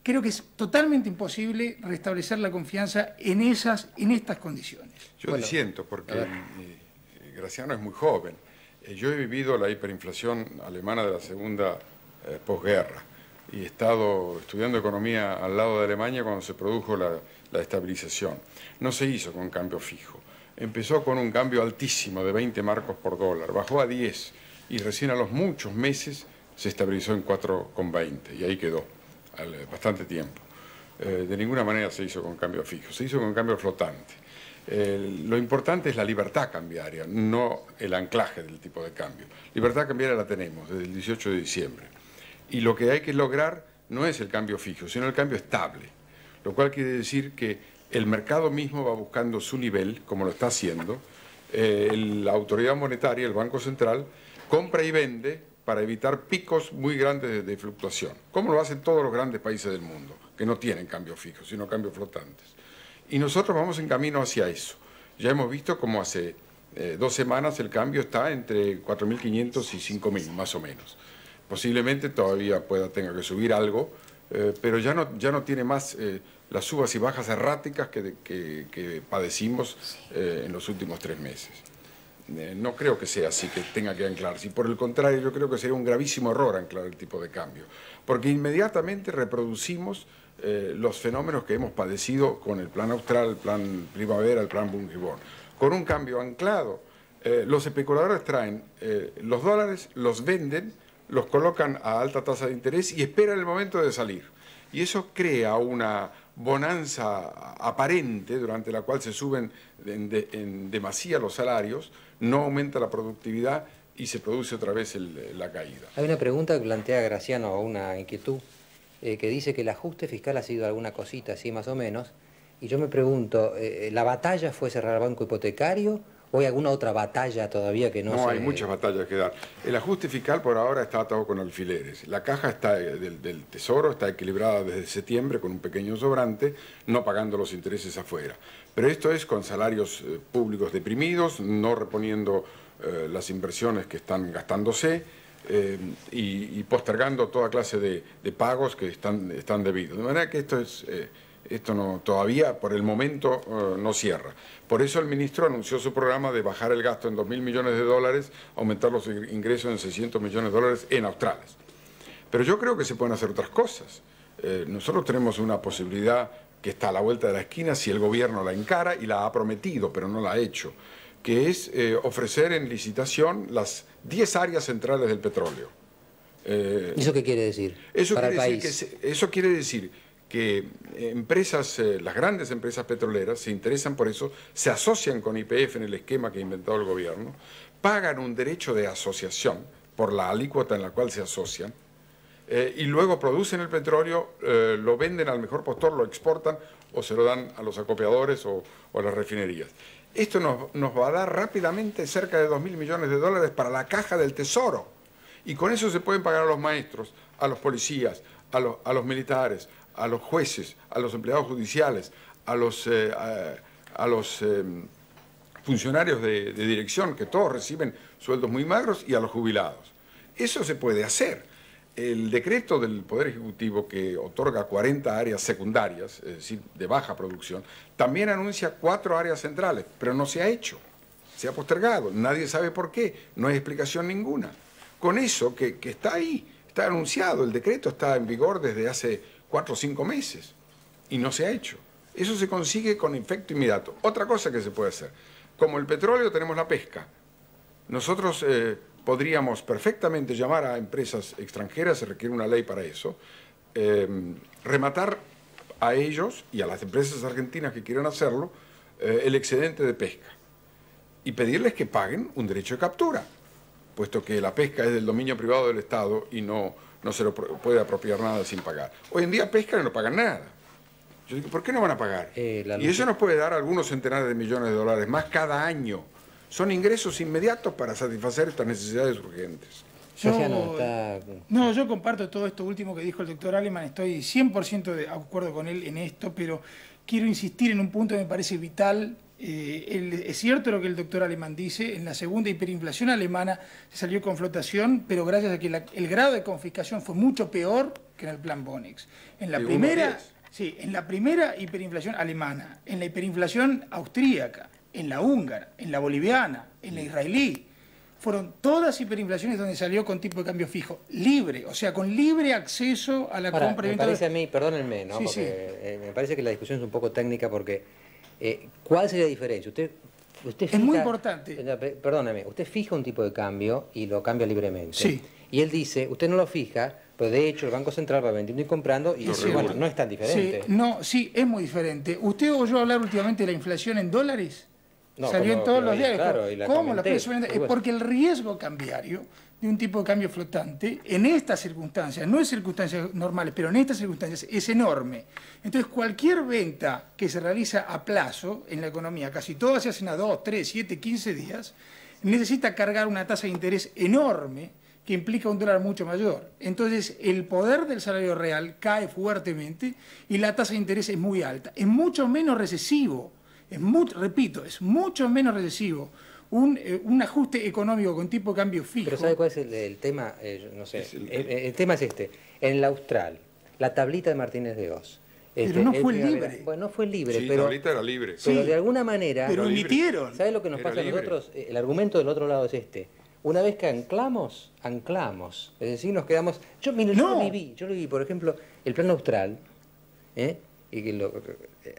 creo que es totalmente imposible restablecer la confianza en estas condiciones. Yo disiento porque Graciano es muy joven. Yo he vivido la hiperinflación alemana de la segunda posguerra y he estado estudiando economía al lado de Alemania cuando se produjo la estabilización. No se hizo con cambio fijo. Empezó con un cambio altísimo de 20 marcos por dólar, bajó a 10 y recién a los muchos meses se estabilizó en 4,20 y ahí quedó. Bastante tiempo. De ninguna manera se hizo con cambio fijo, se hizo con cambio flotante. Lo importante es la libertad cambiaria, no el anclaje del tipo de cambio. Libertad cambiaria la tenemos desde el 18 de diciembre. Y lo que hay que lograr no es el cambio fijo, sino el cambio estable. Lo cual quiere decir que el mercado mismo va buscando su nivel, como lo está haciendo. La autoridad monetaria, el Banco Central, compra y vende para evitar picos muy grandes de fluctuación, como lo hacen todos los grandes países del mundo, que no tienen cambios fijos, sino cambios flotantes. Y nosotros vamos en camino hacia eso. Ya hemos visto como hace 2 semanas el cambio está entre 4.500 y 5.000, más o menos. Posiblemente todavía tenga que subir algo, pero ya no tiene más las subas y bajas erráticas que padecimos en los últimos 3 meses. No creo que sea así, que tenga que anclarse. Y por el contrario, yo creo que sería un gravísimo error anclar el tipo de cambio. Porque inmediatamente reproducimos los fenómenos que hemos padecido con el plan austral, el plan primavera, el plan Bungeborn. Con un cambio anclado, los especuladores traen los dólares, los venden, los colocan a alta tasa de interés y esperan el momento de salir. Y eso crea una bonanza aparente durante la cual se suben en demasía los salarios, no aumenta la productividad y se produce otra vez la caída. Hay una pregunta que plantea Graciano, o una inquietud, que dice que el ajuste fiscal ha sido alguna cosita así más o menos, y yo me pregunto, ¿la batalla fue cerrar el banco hipotecario o hay alguna otra batalla todavía que no se...? No, hay muchas batallas que dar. El ajuste fiscal por ahora está atado con alfileres. La caja del Tesoro está equilibrada desde septiembre con un pequeño sobrante, no pagando los intereses afuera. Pero esto es con salarios públicos deprimidos, no reponiendo las inversiones que están gastándose y postergando toda clase de pagos que están debidos. De manera que esto es Esto no, todavía, por el momento, no cierra. Por eso el ministro anunció su programa de bajar el gasto en 2.000 millones de dólares, aumentar los ingresos en 600 millones de dólares en australes. Pero yo creo que se pueden hacer otras cosas. Nosotros tenemos una posibilidad que está a la vuelta de la esquina si el gobierno la encara, y la ha prometido, pero no la ha hecho, que es ofrecer en licitación las 10 áreas centrales del petróleo. ¿Eso qué quiere decir para el país? Eso quiere decir que empresas, las grandes empresas petroleras se interesan por eso, se asocian con YPF en el esquema que ha inventado el gobierno, pagan un derecho de asociación por la alícuota en la cual se asocian, y luego producen el petróleo, lo venden al mejor postor, lo exportan o se lo dan a los acopiadores o a las refinerías. Esto nos va a dar rápidamente cerca de 2.000 millones de dólares para la caja del Tesoro. Y con eso se pueden pagar a los maestros, a los policías, a los militares, a los jueces, a los empleados judiciales, a los funcionarios de dirección, que todos reciben sueldos muy magros, y a los jubilados. Eso se puede hacer. El decreto del Poder Ejecutivo, que otorga 40 áreas secundarias, es decir, de baja producción, también anuncia 4 áreas centrales, pero no se ha hecho. Se ha postergado, nadie sabe por qué, no hay explicación ninguna. Con eso que está ahí, está anunciado, el decreto está en vigor desde hace 4 o 5 meses y no se ha hecho. Eso se consigue con efecto inmediato. Otra cosa que se puede hacer, como el petróleo tenemos la pesca. Nosotros podríamos perfectamente llamar a empresas extranjeras, se requiere una ley para eso, rematar a ellos y a las empresas argentinas que quieran hacerlo el excedente de pesca y pedirles que paguen un derecho de captura, puesto que la pesca es del dominio privado del Estado y no se lo puede apropiar nada sin pagar. Hoy en día pescan y no pagan nada. Yo digo, ¿por qué no van a pagar? Y eso nos puede dar algunos centenares de millones de dólares más cada año. Son ingresos inmediatos para satisfacer estas necesidades urgentes. Yo comparto todo esto último que dijo el doctor Aleman, estoy 100% de acuerdo con él en esto, pero quiero insistir en un punto que me parece vital. Es cierto lo que el doctor Aleman dice, en la segunda hiperinflación alemana se salió con flotación, pero gracias a que el grado de confiscación fue mucho peor que en el plan Bonex. En la primera hiperinflación alemana, en la hiperinflación austríaca, en la húngara, en la boliviana, en la israelí, fueron todas hiperinflaciones donde salió con tipo de cambio fijo, libre, o sea, con libre acceso a la compra y venta. Me parece a mí, perdónenme, ¿no? Me parece que la discusión es un poco técnica porque ¿cuál sería la diferencia? Usted fija, es muy importante. Perdóneme, usted fija un tipo de cambio y lo cambia libremente. Sí. Y él dice, usted no lo fija, pero de hecho el Banco Central va vendiendo y comprando y bueno, no es tan diferente. Sí, es muy diferente. ¿Usted oyó hablar últimamente de la inflación en dólares? No, salió en todos los diarios. Claro, ¿Cómo la presión? Porque el riesgo cambiario de un tipo de cambio flotante, en estas circunstancias, no en circunstancias normales, pero en estas circunstancias es enorme. Entonces, cualquier venta que se realiza a plazo en la economía, casi todas se hacen a 2, 3, 7, 15 días, necesita cargar una tasa de interés enorme que implica un dólar mucho mayor. Entonces, el poder del salario real cae fuertemente y la tasa de interés es muy alta. Es mucho menos recesivo. Repito, es mucho menos recesivo un ajuste económico con tipo de cambio fijo. Pero ¿sabe cuál es el tema? No sé, el tema es este. En el Austral, la tablita de Martínez de Oz. Pero no fue libre. Bueno, no fue libre, sí, pero... la tablita era libre. Pero de alguna manera... Pero emitieron. ¿Sabe lo que nos pasa a nosotros? El argumento del otro lado es este. Una vez que anclamos. Es decir, nos quedamos... Yo lo viví. Por ejemplo, el plan Austral, y que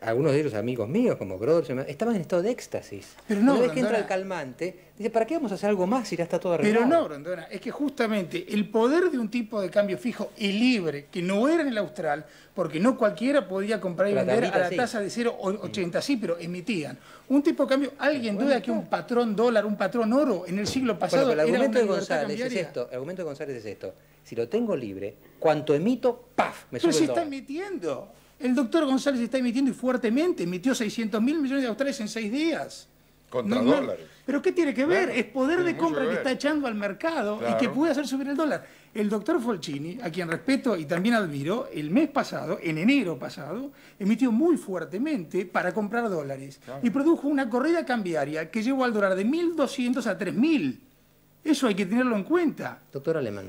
algunos de ellos amigos míos, como Grodd, estaban en estado de éxtasis. Pero no, una vez que entra el calmante, dice, ¿para qué vamos a hacer algo más si ya está todo arreglado? Pero no, Grondona, es que justamente el poder de un tipo de cambio fijo y libre, que no era en el Austral, porque no cualquiera podía comprar y vender a la tasa de 0,80, sí, pero emitían. Un tipo de cambio, ¿alguien duda que un patrón dólar, un patrón oro en el siglo pasado pero el era argumento una de libertad González cambiaria? el argumento de González es esto. Si lo tengo libre, cuanto emito, ¡paf! Me sube Pero se el está dólar. emitiendo. El doctor González está emitiendo y fuertemente. Emitió 600.000 millones de australes en 6 días. Contra dólares. ¿Pero qué tiene que ver? Claro, es poder tiene de compra mucho que que está ver. echando al mercado y que puede hacer subir el dólar. El doctor Folchini, a quien respeto y también admiro, el mes pasado, en enero pasado, emitió muy fuertemente para comprar dólares. Claro. Y produjo una corrida cambiaria que llevó al dólar de 1.200 a 3.000. Eso hay que tenerlo en cuenta. Doctor Aleman.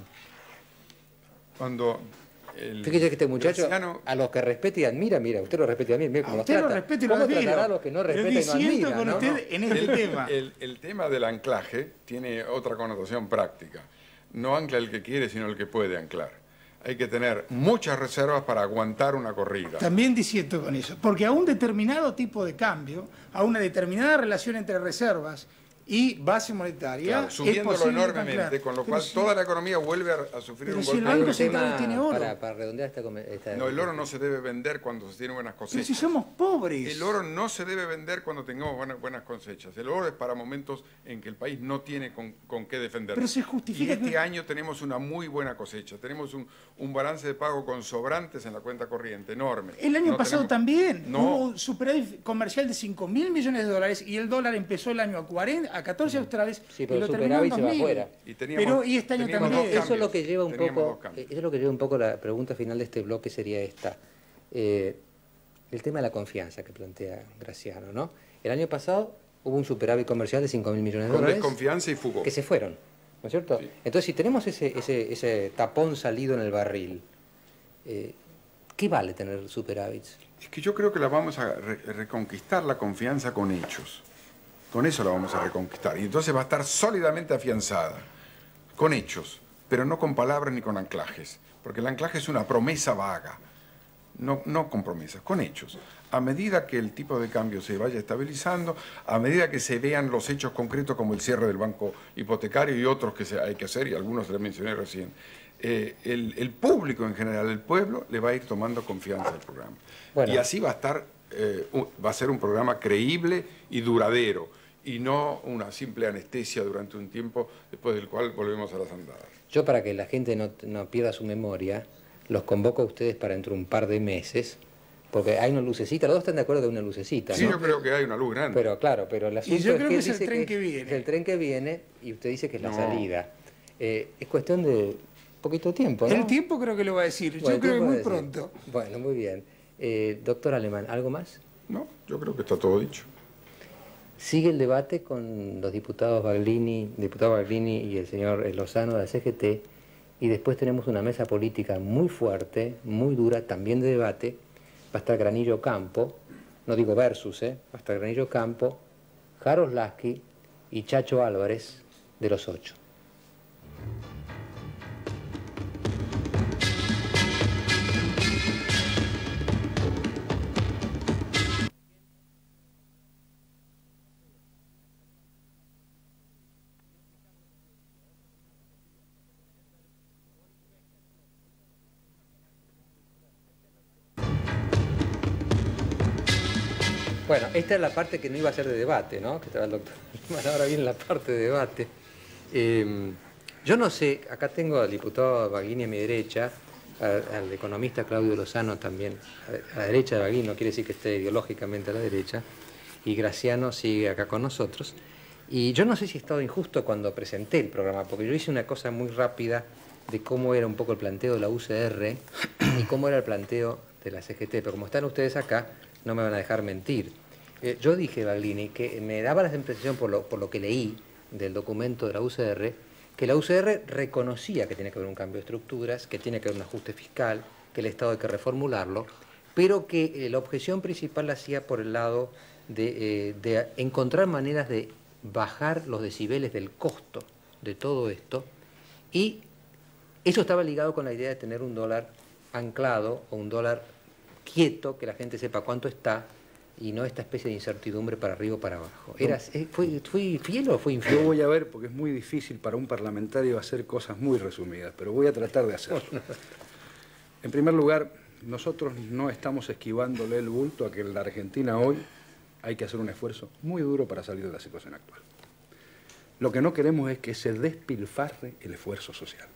Cuando Fíjese que este muchacho, Graciano, a los que respeta y admira, mira, usted lo respeta y admira, mira cómo usted los lo trata. respeta y lo ¿Cómo admira. tratará a los que no Pero respeta y no disiento admira? con ¿no? usted en este tema. el tema del anclaje tiene otra connotación práctica. No ancla el que quiere, sino el que puede anclar. Hay que tener muchas reservas para aguantar una corrida. También disiento con eso, porque a un determinado tipo de cambio, a una determinada relación entre reservas y base monetaria, Claro, es subiéndolo posible enormemente, anclar. con lo Pero cual si- toda la economía vuelve a sufrir Pero un si el golpe. Banco Hay un Central tema tiene oro. para redondear esta... No, el oro no se debe vender cuando se tiene buenas Pero cosechas. si somos pobres. El oro no se debe vender cuando tengamos buenas cosechas. El oro es para momentos en que el país no tiene con qué defenderse. Pero se justifica Y este que- año tenemos una muy buena cosecha. Tenemos un balance de pago con sobrantes en la cuenta corriente, enorme. El año No pasado tenemos- también No. hubo un superávit comercial de 5.000 millones de dólares y el dólar empezó el año a 14 australes Sí, y pero lo el terminó en superávit se va 2000. afuera. Y teníamos- Pero y este año teníamos también. dos Eso es lo que cambios. lleva un Teníamos poco, dos cambios. eso es lo que lleva un poco la pregunta final de este bloque sería esta. El tema de la confianza que plantea Graciano, ¿no? El año pasado hubo un superávit comercial de 5.000 millones de Con dólares desconfianza y fugó. que se fueron, ¿no es cierto? Sí. Entonces, si tenemos ese tapón salido en el barril, ¿qué vale tener superávits? Es que yo creo que la vamos a reconquistar la confianza con hechos. Con eso la vamos a reconquistar. Y entonces va a estar sólidamente afianzada, con hechos, pero no con palabras ni con anclajes. Porque el anclaje es una promesa vaga, no con promesas, con hechos. A medida que el tipo de cambio se vaya estabilizando, a medida que se vean los hechos concretos como el cierre del banco hipotecario y otros que hay que hacer, y algunos les mencioné recién, el público en general, el pueblo, le va a ir tomando confianza al programa. Bueno. Y así va a estar, va a ser un programa creíble y duradero, y no una simple anestesia durante un tiempo, después del cual volvemos a las andadas. Yo, para que la gente no pierda su memoria, los convoco a ustedes para dentro de un par de meses, porque hay una lucecita, los dos están de acuerdo que hay una lucecita, Sí, ¿no? yo creo que hay una luz grande. Pero claro, pero el asunto yo creo que él es el dice tren que viene. es el tren que viene y usted dice que es la No. salida. Es cuestión de poquito tiempo, ¿no? El tiempo creo que lo va a decir. Bueno, Yo creo que tiempo muy de decir. pronto. Bueno, muy bien. Doctor Alemán, ¿algo más? No, yo creo que está todo dicho. Sigue el debate con los diputado Baglini y el señor Lozano de la CGT, y después tenemos una mesa política muy fuerte, muy dura, también de debate. Va a estar Granillo Campo, no digo versus, va a estar Granillo Campo, Jaroslavski y Chacho Álvarez de los 8. Bueno, esta es la parte que no iba a ser de debate, ¿no? Que estaba el doctor. Bueno, ahora viene la parte de debate. Yo no sé, acá tengo al diputado Baglini a mi derecha, al economista Claudio Lozano también a la derecha de Baglini, no quiere decir que esté ideológicamente a la derecha, y Graciano sigue acá con nosotros. Y yo no sé si he estado injusto cuando presenté el programa, porque yo hice una cosa muy rápida de cómo era un poco el planteo de la UCR y cómo era el planteo de la CGT, pero como están ustedes acá, no me van a dejar mentir. Yo dije, Baglini, que me daba la impresión por lo que leí del documento de la UCR, que la UCR reconocía que tiene que haber un cambio de estructuras, que tiene que haber un ajuste fiscal, que el Estado hay que reformularlo, pero que la objeción principal la hacía por el lado de encontrar maneras de bajar los decibeles del costo de todo esto, y eso estaba ligado con la idea de tener un dólar anclado o un dólar quieto, que la gente sepa cuánto está, y no esta especie de incertidumbre para arriba o para abajo. ¿Fui fiel o fui infiel? Yo voy a ver, porque es muy difícil para un parlamentario hacer cosas muy resumidas, pero voy a tratar de hacerlo. En primer lugar, nosotros no estamos esquivándole el bulto a que en la Argentina hoy hay que hacer un esfuerzo muy duro para salir de la situación actual. Lo que no queremos es que se despilfarre el esfuerzo social,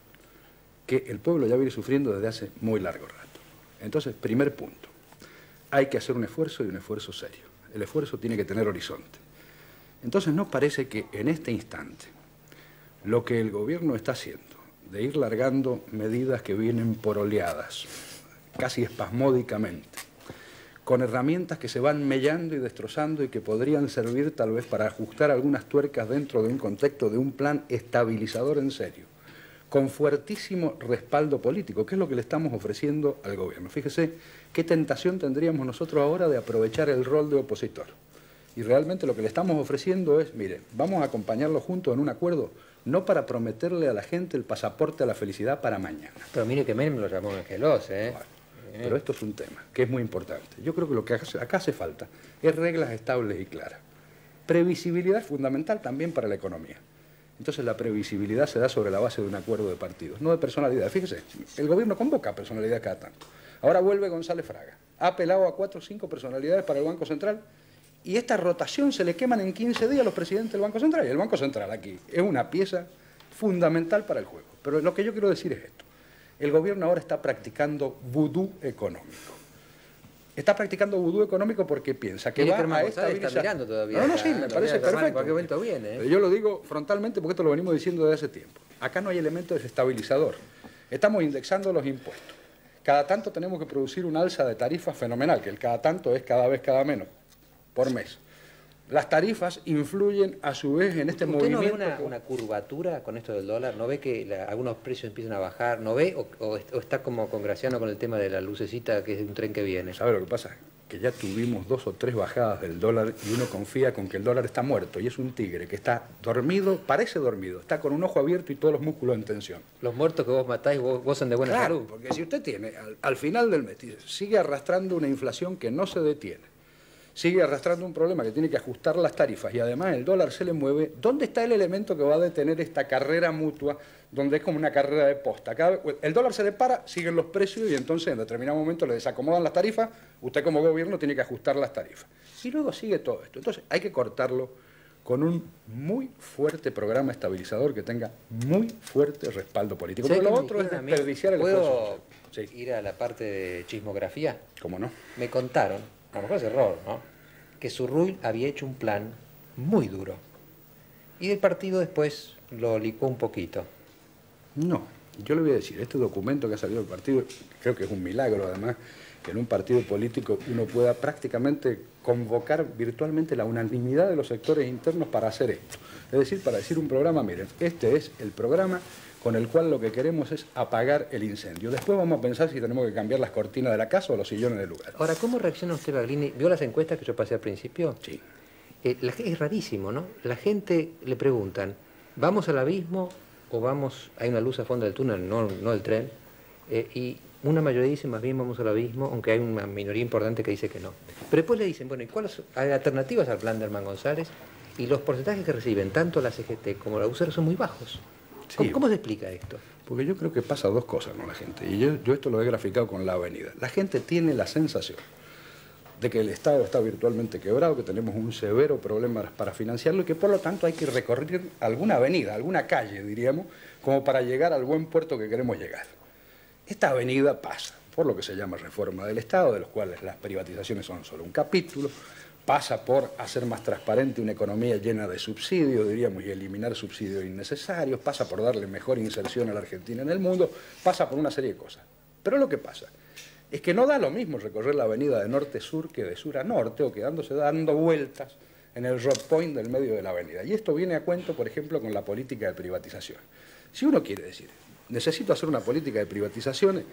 que el pueblo ya viene sufriendo desde hace muy largo rato. Entonces, primer punto. Hay que hacer un esfuerzo y un esfuerzo serio. El esfuerzo tiene que tener horizonte. Entonces nos parece que en este instante lo que el gobierno está haciendo, de ir largando medidas que vienen por oleadas, casi espasmódicamente, con herramientas que se van mellando y destrozando y que podrían servir tal vez para ajustar algunas tuercas dentro de un contexto de un plan estabilizador en serio, con fuertísimo respaldo político, que es lo que le estamos ofreciendo al gobierno. Fíjese qué tentación tendríamos nosotros ahora de aprovechar el rol de opositor. Y realmente lo que le estamos ofreciendo es, mire, vamos a acompañarlo juntos en un acuerdo, no para prometerle a la gente el pasaporte a la felicidad para mañana. Pero mire que Menem lo llamó angelos, ¿eh? Bueno, pero esto es un tema que es muy importante. Yo creo que lo que acá hace falta es reglas estables y claras. Previsibilidad es fundamental también para la economía. Entonces la previsibilidad se da sobre la base de un acuerdo de partidos, no de personalidad. Fíjese, el gobierno convoca personalidad cada tanto. Ahora vuelve González Fraga. Ha apelado a 4 o 5 personalidades para el Banco Central y esta rotación se le queman en 15 días a los presidentes del Banco Central. Y el Banco Central aquí es una pieza fundamental para el juego. Pero lo que yo quiero decir es esto. El gobierno ahora está practicando vudú económico. Está practicando vudú económico porque piensa que va a estabilizar. Está mirando todavía. No, sí, me parece perfecto. En cualquier momento viene. Yo lo digo frontalmente porque esto lo venimos diciendo desde hace tiempo. Acá no hay elemento desestabilizador. Estamos indexando los impuestos. Cada tanto tenemos que producir un alza de tarifas fenomenal, que el cada tanto es cada vez cada menos, por mes. Las tarifas influyen a su vez en este movimiento. ¿Usted no ve una curvatura con esto del dólar? ¿No ve que algunos precios empiezan a bajar? ¿No ve? ¿O está como con Graciano con el tema de la lucecita que es un tren que viene? ¿Sabe lo que pasa? Que ya tuvimos 2 o 3 bajadas del dólar y uno confía con que el dólar está muerto y es un tigre que está dormido, parece dormido, está con un ojo abierto y todos los músculos en tensión. Los muertos que vos matáis gozan de buena salud. Porque si usted tiene al final del mes, sigue arrastrando una inflación que no se detiene, sigue arrastrando un problema que tiene que ajustar las tarifas y además el dólar se le mueve, ¿dónde está el elemento que va a detener esta carrera mutua donde es como una carrera de posta? El dólar se le para, siguen los precios y entonces en determinado momento le desacomodan las tarifas, usted como gobierno tiene que ajustar las tarifas. Y luego sigue todo esto. Entonces hay que cortarlo con un muy fuerte programa estabilizador que tenga muy fuerte respaldo político. Pero lo otro es desperdiciar el esfuerzo. ¿Puedo ir a la parte de chismografía? ¿Cómo no? Me contaron, a lo mejor es error, ¿no?, que Surruy había hecho un plan muy duro. Y el partido después lo licuó un poquito. No, yo le voy a decir, este documento que ha salido del partido, creo que es un milagro además, que en un partido político uno pueda prácticamente convocar virtualmente la unanimidad de los sectores internos para hacer esto. Es decir, para decir un programa, miren, este es el programa con el cual lo que queremos es apagar el incendio. Después vamos a pensar si tenemos que cambiar las cortinas de la casa o los sillones del lugar. Ahora, ¿cómo reacciona usted, Baglini? ¿Vio las encuestas que yo pasé al principio? Sí. Es rarísimo, ¿no? La gente le preguntan, ¿vamos al abismo o vamos, hay una luz a fondo del túnel, no del tren? Y una mayoría dice, más bien vamos al abismo, aunque hay una minoría importante que dice que no. Pero después le dicen, bueno, ¿y cuáles hay alternativas al plan de Herman González? Y los porcentajes que reciben tanto la CGT como la UCR son muy bajos. Sí. ¿Cómo se explica esto? Porque yo creo que pasa 2 cosas con la gente, y yo esto lo he graficado con la avenida. La gente tiene la sensación de que el Estado está virtualmente quebrado, que tenemos un severo problema para financiarlo y que por lo tanto hay que recorrer alguna avenida, alguna calle, diríamos, como para llegar al buen puerto que queremos llegar. Esta avenida pasa por lo que se llama reforma del Estado, de los cuales las privatizaciones son solo un capítulo, pasa por hacer más transparente una economía llena de subsidios, diríamos, y eliminar subsidios innecesarios, pasa por darle mejor inserción a la Argentina en el mundo, pasa por una serie de cosas. Pero lo que pasa es que no da lo mismo recorrer la avenida de norte-sur que de sur a norte, o quedándose dando vueltas en el road point del medio de la avenida. Y esto viene a cuento, por ejemplo, con la política de privatización. Si uno quiere decir, necesito hacer una política de privatizaciones,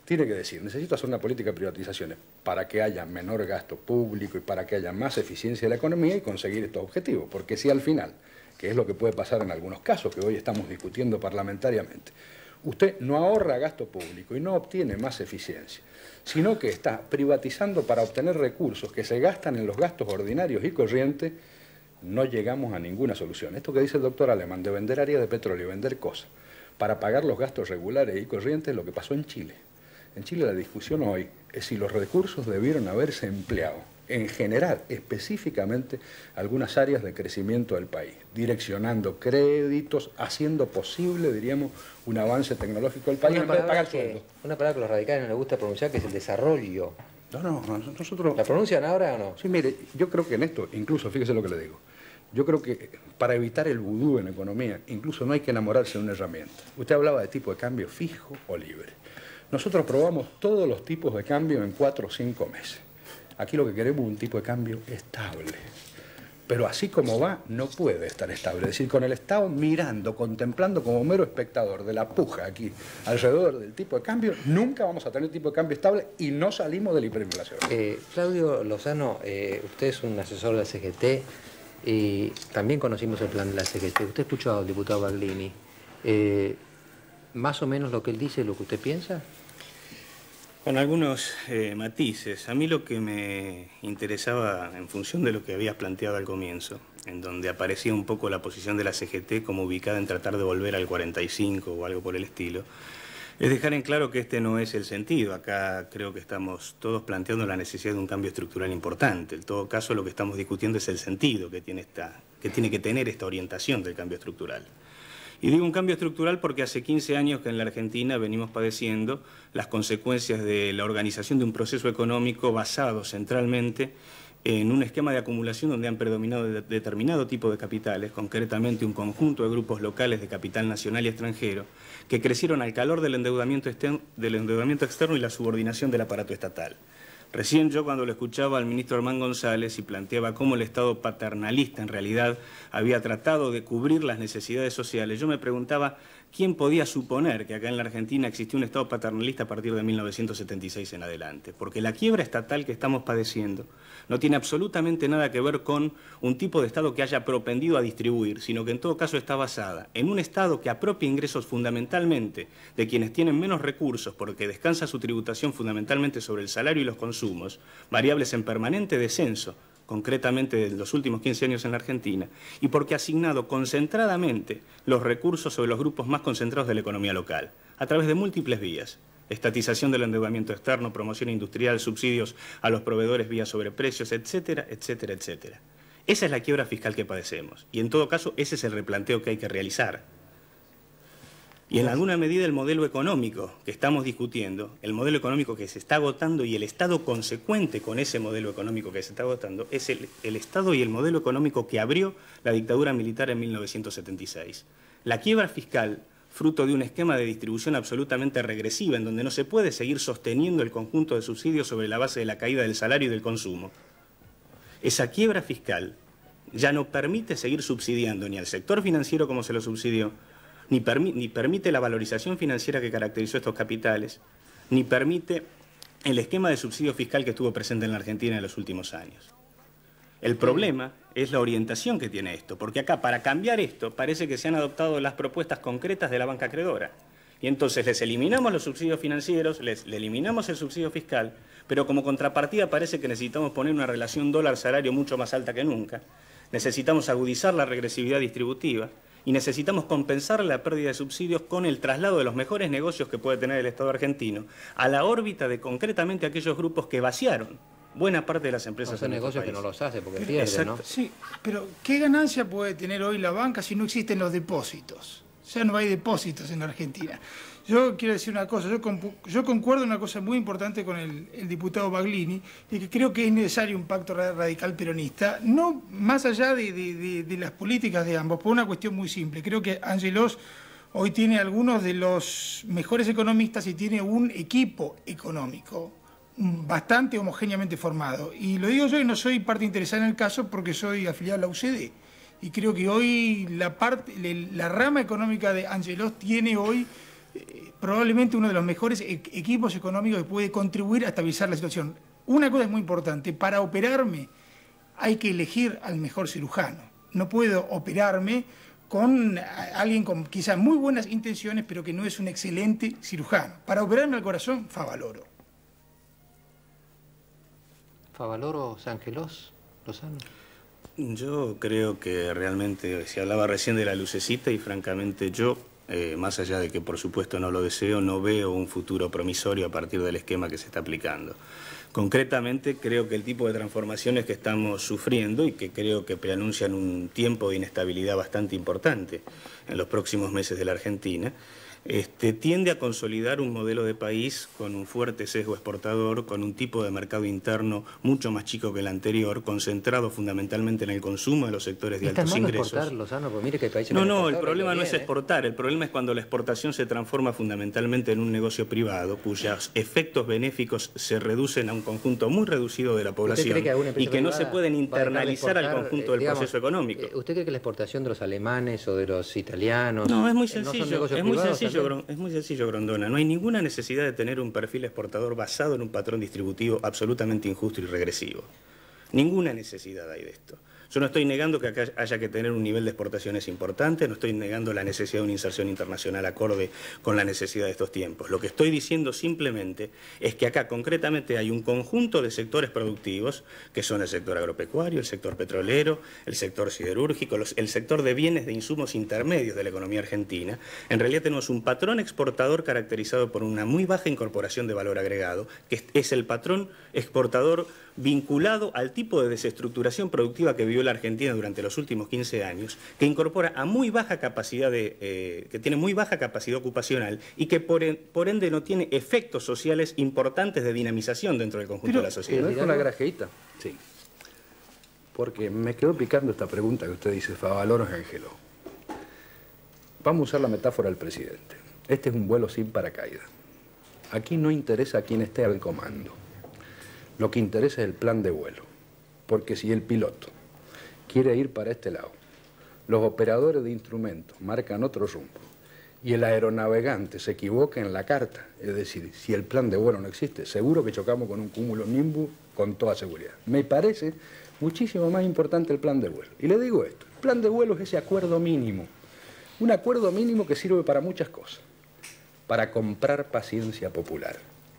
tiene que decir, necesito hacer una política de privatizaciones para que haya menor gasto público y para que haya más eficiencia de la economía y conseguir estos objetivos. Porque si al final, que es lo que puede pasar en algunos casos que hoy estamos discutiendo parlamentariamente, usted no ahorra gasto público y no obtiene más eficiencia, sino que está privatizando para obtener recursos que se gastan en los gastos ordinarios y corrientes, no llegamos a ninguna solución. Esto que dice el doctor Alemán, de vender áreas de petróleo, vender cosas, para pagar los gastos regulares y corrientes, es lo que pasó en Chile. En Chile la discusión hoy es si los recursos debieron haberse empleado en general, específicamente, algunas áreas de crecimiento del país, direccionando créditos, haciendo posible, diríamos, un avance tecnológico del país en vez de pagar sueldos. Una palabra que a los radicales no les gusta pronunciar, que es el desarrollo. No, nosotros... ¿La pronuncian ahora o no? Sí, mire, yo creo que en esto, incluso, fíjese lo que le digo, yo creo que para evitar el vudú en economía, incluso no hay que enamorarse de una herramienta. Usted hablaba de tipo de cambio fijo o libre. Nosotros probamos todos los tipos de cambio en 4 o 5 meses. Aquí lo que queremos es un tipo de cambio estable. Pero así como va, no puede estar estable. Es decir, con el Estado mirando, contemplando como mero espectador de la puja aquí alrededor del tipo de cambio, nunca vamos a tener tipo de cambio estable y no salimos de la hiperinflación. Claudio Lozano, usted es un asesor de la CGT y también conocimos el plan de la CGT. Usted escuchó al diputado Baglini. ¿Más o menos lo que él dice es lo que usted piensa? Con algunos matices. A mí lo que me interesaba, en función de lo que habías planteado al comienzo, en donde aparecía un poco la posición de la CGT como ubicada en tratar de volver al 45 o algo por el estilo, es dejar en claro que este no es el sentido. Acá creo que estamos todos planteando la necesidad de un cambio estructural importante. En todo caso, lo que estamos discutiendo es el sentido que tiene que tener esta orientación del cambio estructural. Y digo un cambio estructural porque hace 15 años que en la Argentina venimos padeciendo las consecuencias de la organización de un proceso económico basado centralmente en un esquema de acumulación donde han predominado determinado tipo de capitales, concretamente un conjunto de grupos locales de capital nacional y extranjero, que crecieron al calor del endeudamiento externo y la subordinación del aparato estatal. Recién yo, cuando lo escuchaba al ministro Armán González y planteaba cómo el Estado paternalista en realidad había tratado de cubrir las necesidades sociales, yo me preguntaba quién podía suponer que acá en la Argentina existía un Estado paternalista a partir de 1976 en adelante. Porque la quiebra estatal que estamos padeciendo no tiene absolutamente nada que ver con un tipo de Estado que haya propendido a distribuir, sino que en todo caso está basada en un Estado que apropia ingresos fundamentalmente de quienes tienen menos recursos, porque descansa su tributación fundamentalmente sobre el salario y los consumos, variables en permanente descenso, concretamente en los últimos 15 años en la Argentina, y porque ha asignado concentradamente los recursos sobre los grupos más concentrados de la economía local, a través de múltiples vías: estatización del endeudamiento externo, promoción industrial, subsidios a los proveedores vía sobreprecios, etcétera, etcétera, etcétera. Esa es la quiebra fiscal que padecemos, y en todo caso ese es el replanteo que hay que realizar. Y en alguna medida el modelo económico que estamos discutiendo, el modelo económico que se está agotando y el Estado consecuente con ese modelo económico que se está agotando, es el Estado y el modelo económico que abrió la dictadura militar en 1976. La quiebra fiscal, fruto de un esquema de distribución absolutamente regresiva, en donde no se puede seguir sosteniendo el conjunto de subsidios sobre la base de la caída del salario y del consumo. Esa quiebra fiscal ya no permite seguir subsidiando ni al sector financiero como se lo subsidió, ni permite la valorización financiera que caracterizó estos capitales, ni permite el esquema de subsidio fiscal que estuvo presente en la Argentina en los últimos años. El problema es la orientación que tiene esto, porque acá, para cambiar esto, parece que se han adoptado las propuestas concretas de la banca acreedora. Y entonces les eliminamos los subsidios financieros, le eliminamos el subsidio fiscal, pero como contrapartida parece que necesitamos poner una relación dólar-salario mucho más alta que nunca, necesitamos agudizar la regresividad distributiva, y necesitamos compensar la pérdida de subsidios con el traslado de los mejores negocios que puede tener el Estado argentino a la órbita de concretamente aquellos grupos que vaciaron buena parte de las empresas. Son negocios que no los hace porque pierden, ¿no? Sí, pero ¿qué ganancia puede tener hoy la banca si no existen los depósitos? Ya no hay depósitos en la Argentina. Yo quiero decir una cosa, yo concuerdo en una cosa muy importante con el diputado Baglini, y que creo que es necesario un pacto radical peronista, no más allá de las políticas de ambos, por una cuestión muy simple. Creo que Angelos hoy tiene algunos de los mejores economistas y tiene un equipo económico bastante homogéneamente formado. Y lo digo yo y no soy parte interesada en el caso porque soy afiliado a la UCD. Y creo que hoy la rama económica de Angelos tiene hoy probablemente uno de los mejores equipos económicos que puede contribuir a estabilizar la situación. Una cosa es muy importante: para operarme hay que elegir al mejor cirujano. No puedo operarme con alguien con quizás muy buenas intenciones, pero que no es un excelente cirujano. Para operarme al corazón, Favaloro. ¿Favaloro, Angelos, Lozano? Yo creo que realmente se hablaba recién de la lucecita y francamente yo, más allá de que por supuesto no lo deseo, no veo un futuro promisorio a partir del esquema que se está aplicando. Concretamente creo que el tipo de transformaciones que estamos sufriendo y que creo que preanuncian un tiempo de inestabilidad bastante importante en los próximos meses de la Argentina, tiende a consolidar un modelo de país con un fuerte sesgo exportador, con un tipo de mercado interno mucho más chico que el anterior, concentrado fundamentalmente en el consumo de los sectores de altos ingresos. Exportar, Lozano, porque mire que hay países No, el problema no es exportar, el problema es cuando la exportación se transforma fundamentalmente en un negocio privado, cuyos efectos benéficos se reducen a un conjunto muy reducido de la población y que no se pueden internalizar al conjunto del proceso económico. ¿Usted cree que la exportación de los alemanes o de los italianos... No, es muy sencillo, es muy sencillo, Grondona. No hay ninguna necesidad de tener un perfil exportador basado en un patrón distributivo absolutamente injusto y regresivo. Ninguna necesidad hay de esto. Yo no estoy negando que acá haya que tener un nivel de exportaciones importante, no estoy negando la necesidad de una inserción internacional acorde con la necesidad de estos tiempos. Lo que estoy diciendo simplemente es que acá concretamente hay un conjunto de sectores productivos, que son el sector agropecuario, el sector petrolero, el sector siderúrgico, el sector de bienes de insumos intermedios de la economía argentina. En realidad tenemos un patrón exportador caracterizado por una muy baja incorporación de valor agregado, que es el patrón exportador vinculado al tipo de desestructuración productiva que vivió la Argentina durante los últimos 15 años, que incorpora a muy baja capacidad que tiene muy baja capacidad ocupacional y que por ende no tiene efectos sociales importantes de dinamización dentro del conjunto de la sociedad. ¿No es una grajeita? Sí. Porque me quedó picando esta pregunta que usted dice, Favaloros Angelo. Vamos a usar la metáfora del presidente. Este es un vuelo sin paracaídas. Aquí no interesa quién esté al comando. Lo que interesa es el plan de vuelo, porque si el piloto quiere ir para este lado, los operadores de instrumentos marcan otro rumbo y el aeronavegante se equivoca en la carta, es decir, si el plan de vuelo no existe, seguro que chocamos con un cúmulo nimbus con toda seguridad. Me parece muchísimo más importante el plan de vuelo. Y le digo esto, el plan de vuelo es ese acuerdo mínimo, un acuerdo mínimo que sirve para muchas cosas, para comprar paciencia popular,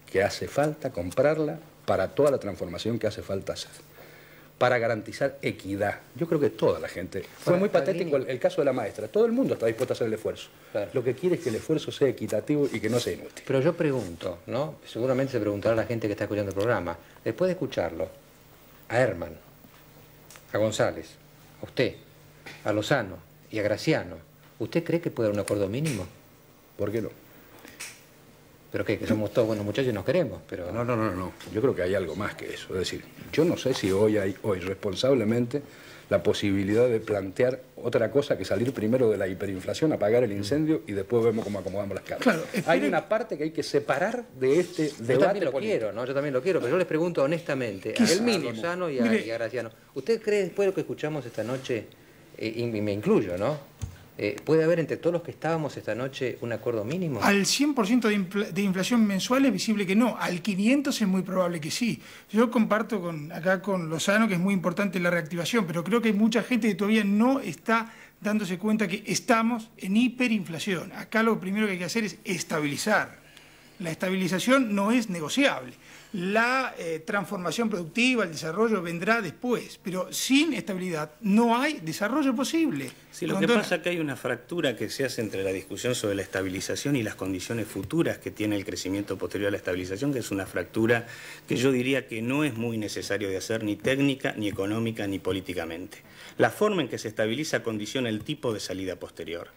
que hace falta comprarla para toda la transformación que hace falta hacer, para garantizar equidad. Yo creo que toda la gente... Fue muy patético el caso de la maestra. Todo el mundo está dispuesto a hacer el esfuerzo. Claro. Lo que quiere es que el esfuerzo sea equitativo y que no sea inútil. Pero yo pregunto, ¿no? Seguramente se preguntará la gente que está escuchando el programa. Después de escucharlo, a Herman, a González, a usted, a Lozano y a Graciano, ¿usted cree que puede haber un acuerdo mínimo? ¿Por qué no? Pero que somos todos buenos muchachos y nos queremos, pero... No. Yo creo que hay algo más que eso. Es decir, yo no sé si hoy hay responsablemente la posibilidad de plantear otra cosa que salir primero de la hiperinflación, apagar el incendio y después vemos cómo acomodamos las cargas. Claro, hay una parte que hay que separar de este debate. Yo también lo quiero, ¿no? Yo también lo quiero, pero yo les pregunto honestamente a Lozano y a Graciano. ¿Usted cree, después de lo que escuchamos esta noche, y me incluyo, ¿no? ¿Puede haber entre todos los que estábamos esta noche un acuerdo mínimo? Al 100% de inflación mensual es visible que no. Al 500 es muy probable que sí. Yo comparto acá con Lozano que es muy importante la reactivación, pero creo que hay mucha gente que todavía no está dándose cuenta que estamos en hiperinflación. Acá lo primero que hay que hacer es estabilizar. La estabilización no es negociable. La transformación productiva, el desarrollo vendrá después, pero sin estabilidad no hay desarrollo posible. Sí, lo que pasa es que hay una fractura que se hace entre la discusión sobre la estabilización y las condiciones futuras que tiene el crecimiento posterior a la estabilización, que es una fractura que yo diría que no es muy necesario de hacer ni técnica, ni económica, ni políticamente. La forma en que se estabiliza condiciona el tipo de salida posterior.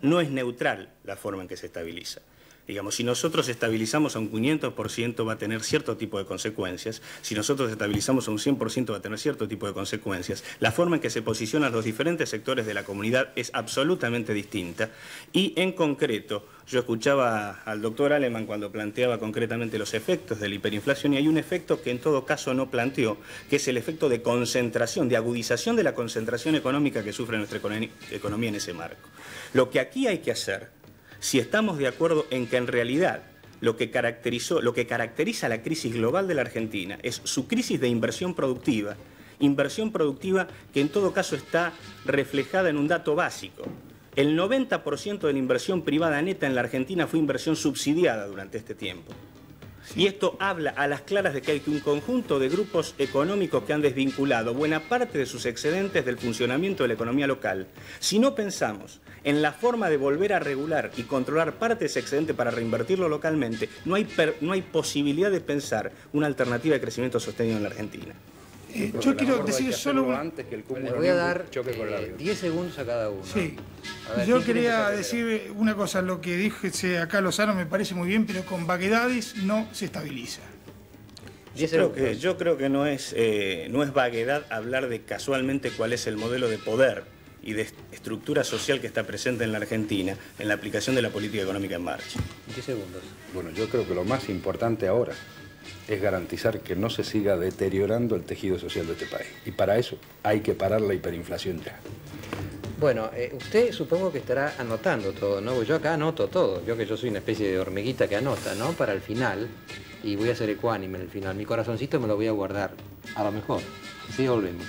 No es neutral la forma en que se estabiliza. Digamos, si nosotros estabilizamos a un 500% va a tener cierto tipo de consecuencias, si nosotros estabilizamos a un 100% va a tener cierto tipo de consecuencias. La forma en que se posicionan los diferentes sectores de la comunidad es absolutamente distinta y en concreto, yo escuchaba al doctor Aleman cuando planteaba concretamente los efectos de la hiperinflación y hay un efecto que en todo caso no planteó, que es el efecto de concentración, de agudización de la concentración económica que sufre nuestra economía en ese marco. Lo que aquí hay que hacer, si estamos de acuerdo en que en realidad lo que caracteriza la crisis global de la Argentina es su crisis de inversión productiva que en todo caso está reflejada en un dato básico. El 90% de la inversión privada neta en la Argentina fue inversión subsidiada durante este tiempo. Y esto habla a las claras de que hay un conjunto de grupos económicos que han desvinculado buena parte de sus excedentes del funcionamiento de la economía local. Si no pensamos en la forma de volver a regular y controlar parte de ese excedente para reinvertirlo localmente, no hay posibilidad de pensar una alternativa de crecimiento sostenido en la Argentina. Yo quiero decir solo... antes que el cúmulo Les voy a dar choque con el avión. 10 segundos a cada uno. Sí. A ver, Yo ¿quién quiere quería empezar decir una cosa, lo que dije acá Lozano me parece muy bien, pero con vaguedades no se estabiliza. 10 Yo segundos. creo que no es vaguedad hablar de casualmente cuál es el modelo de poder y de estructura social que está presente en la Argentina en la aplicación de la política económica en marcha. 10 segundos. Bueno, yo creo que lo más importante ahora es garantizar que no se siga deteriorando el tejido social de este país. Y para eso hay que parar la hiperinflación ya. Bueno, usted supongo que estará anotando todo, ¿no? Porque yo acá anoto todo. Yo soy una especie de hormiguita que anota, ¿no? Para el final. Y voy a ser ecuánime en el final. Mi corazoncito me lo voy a guardar. A lo mejor. Sí, volvemos.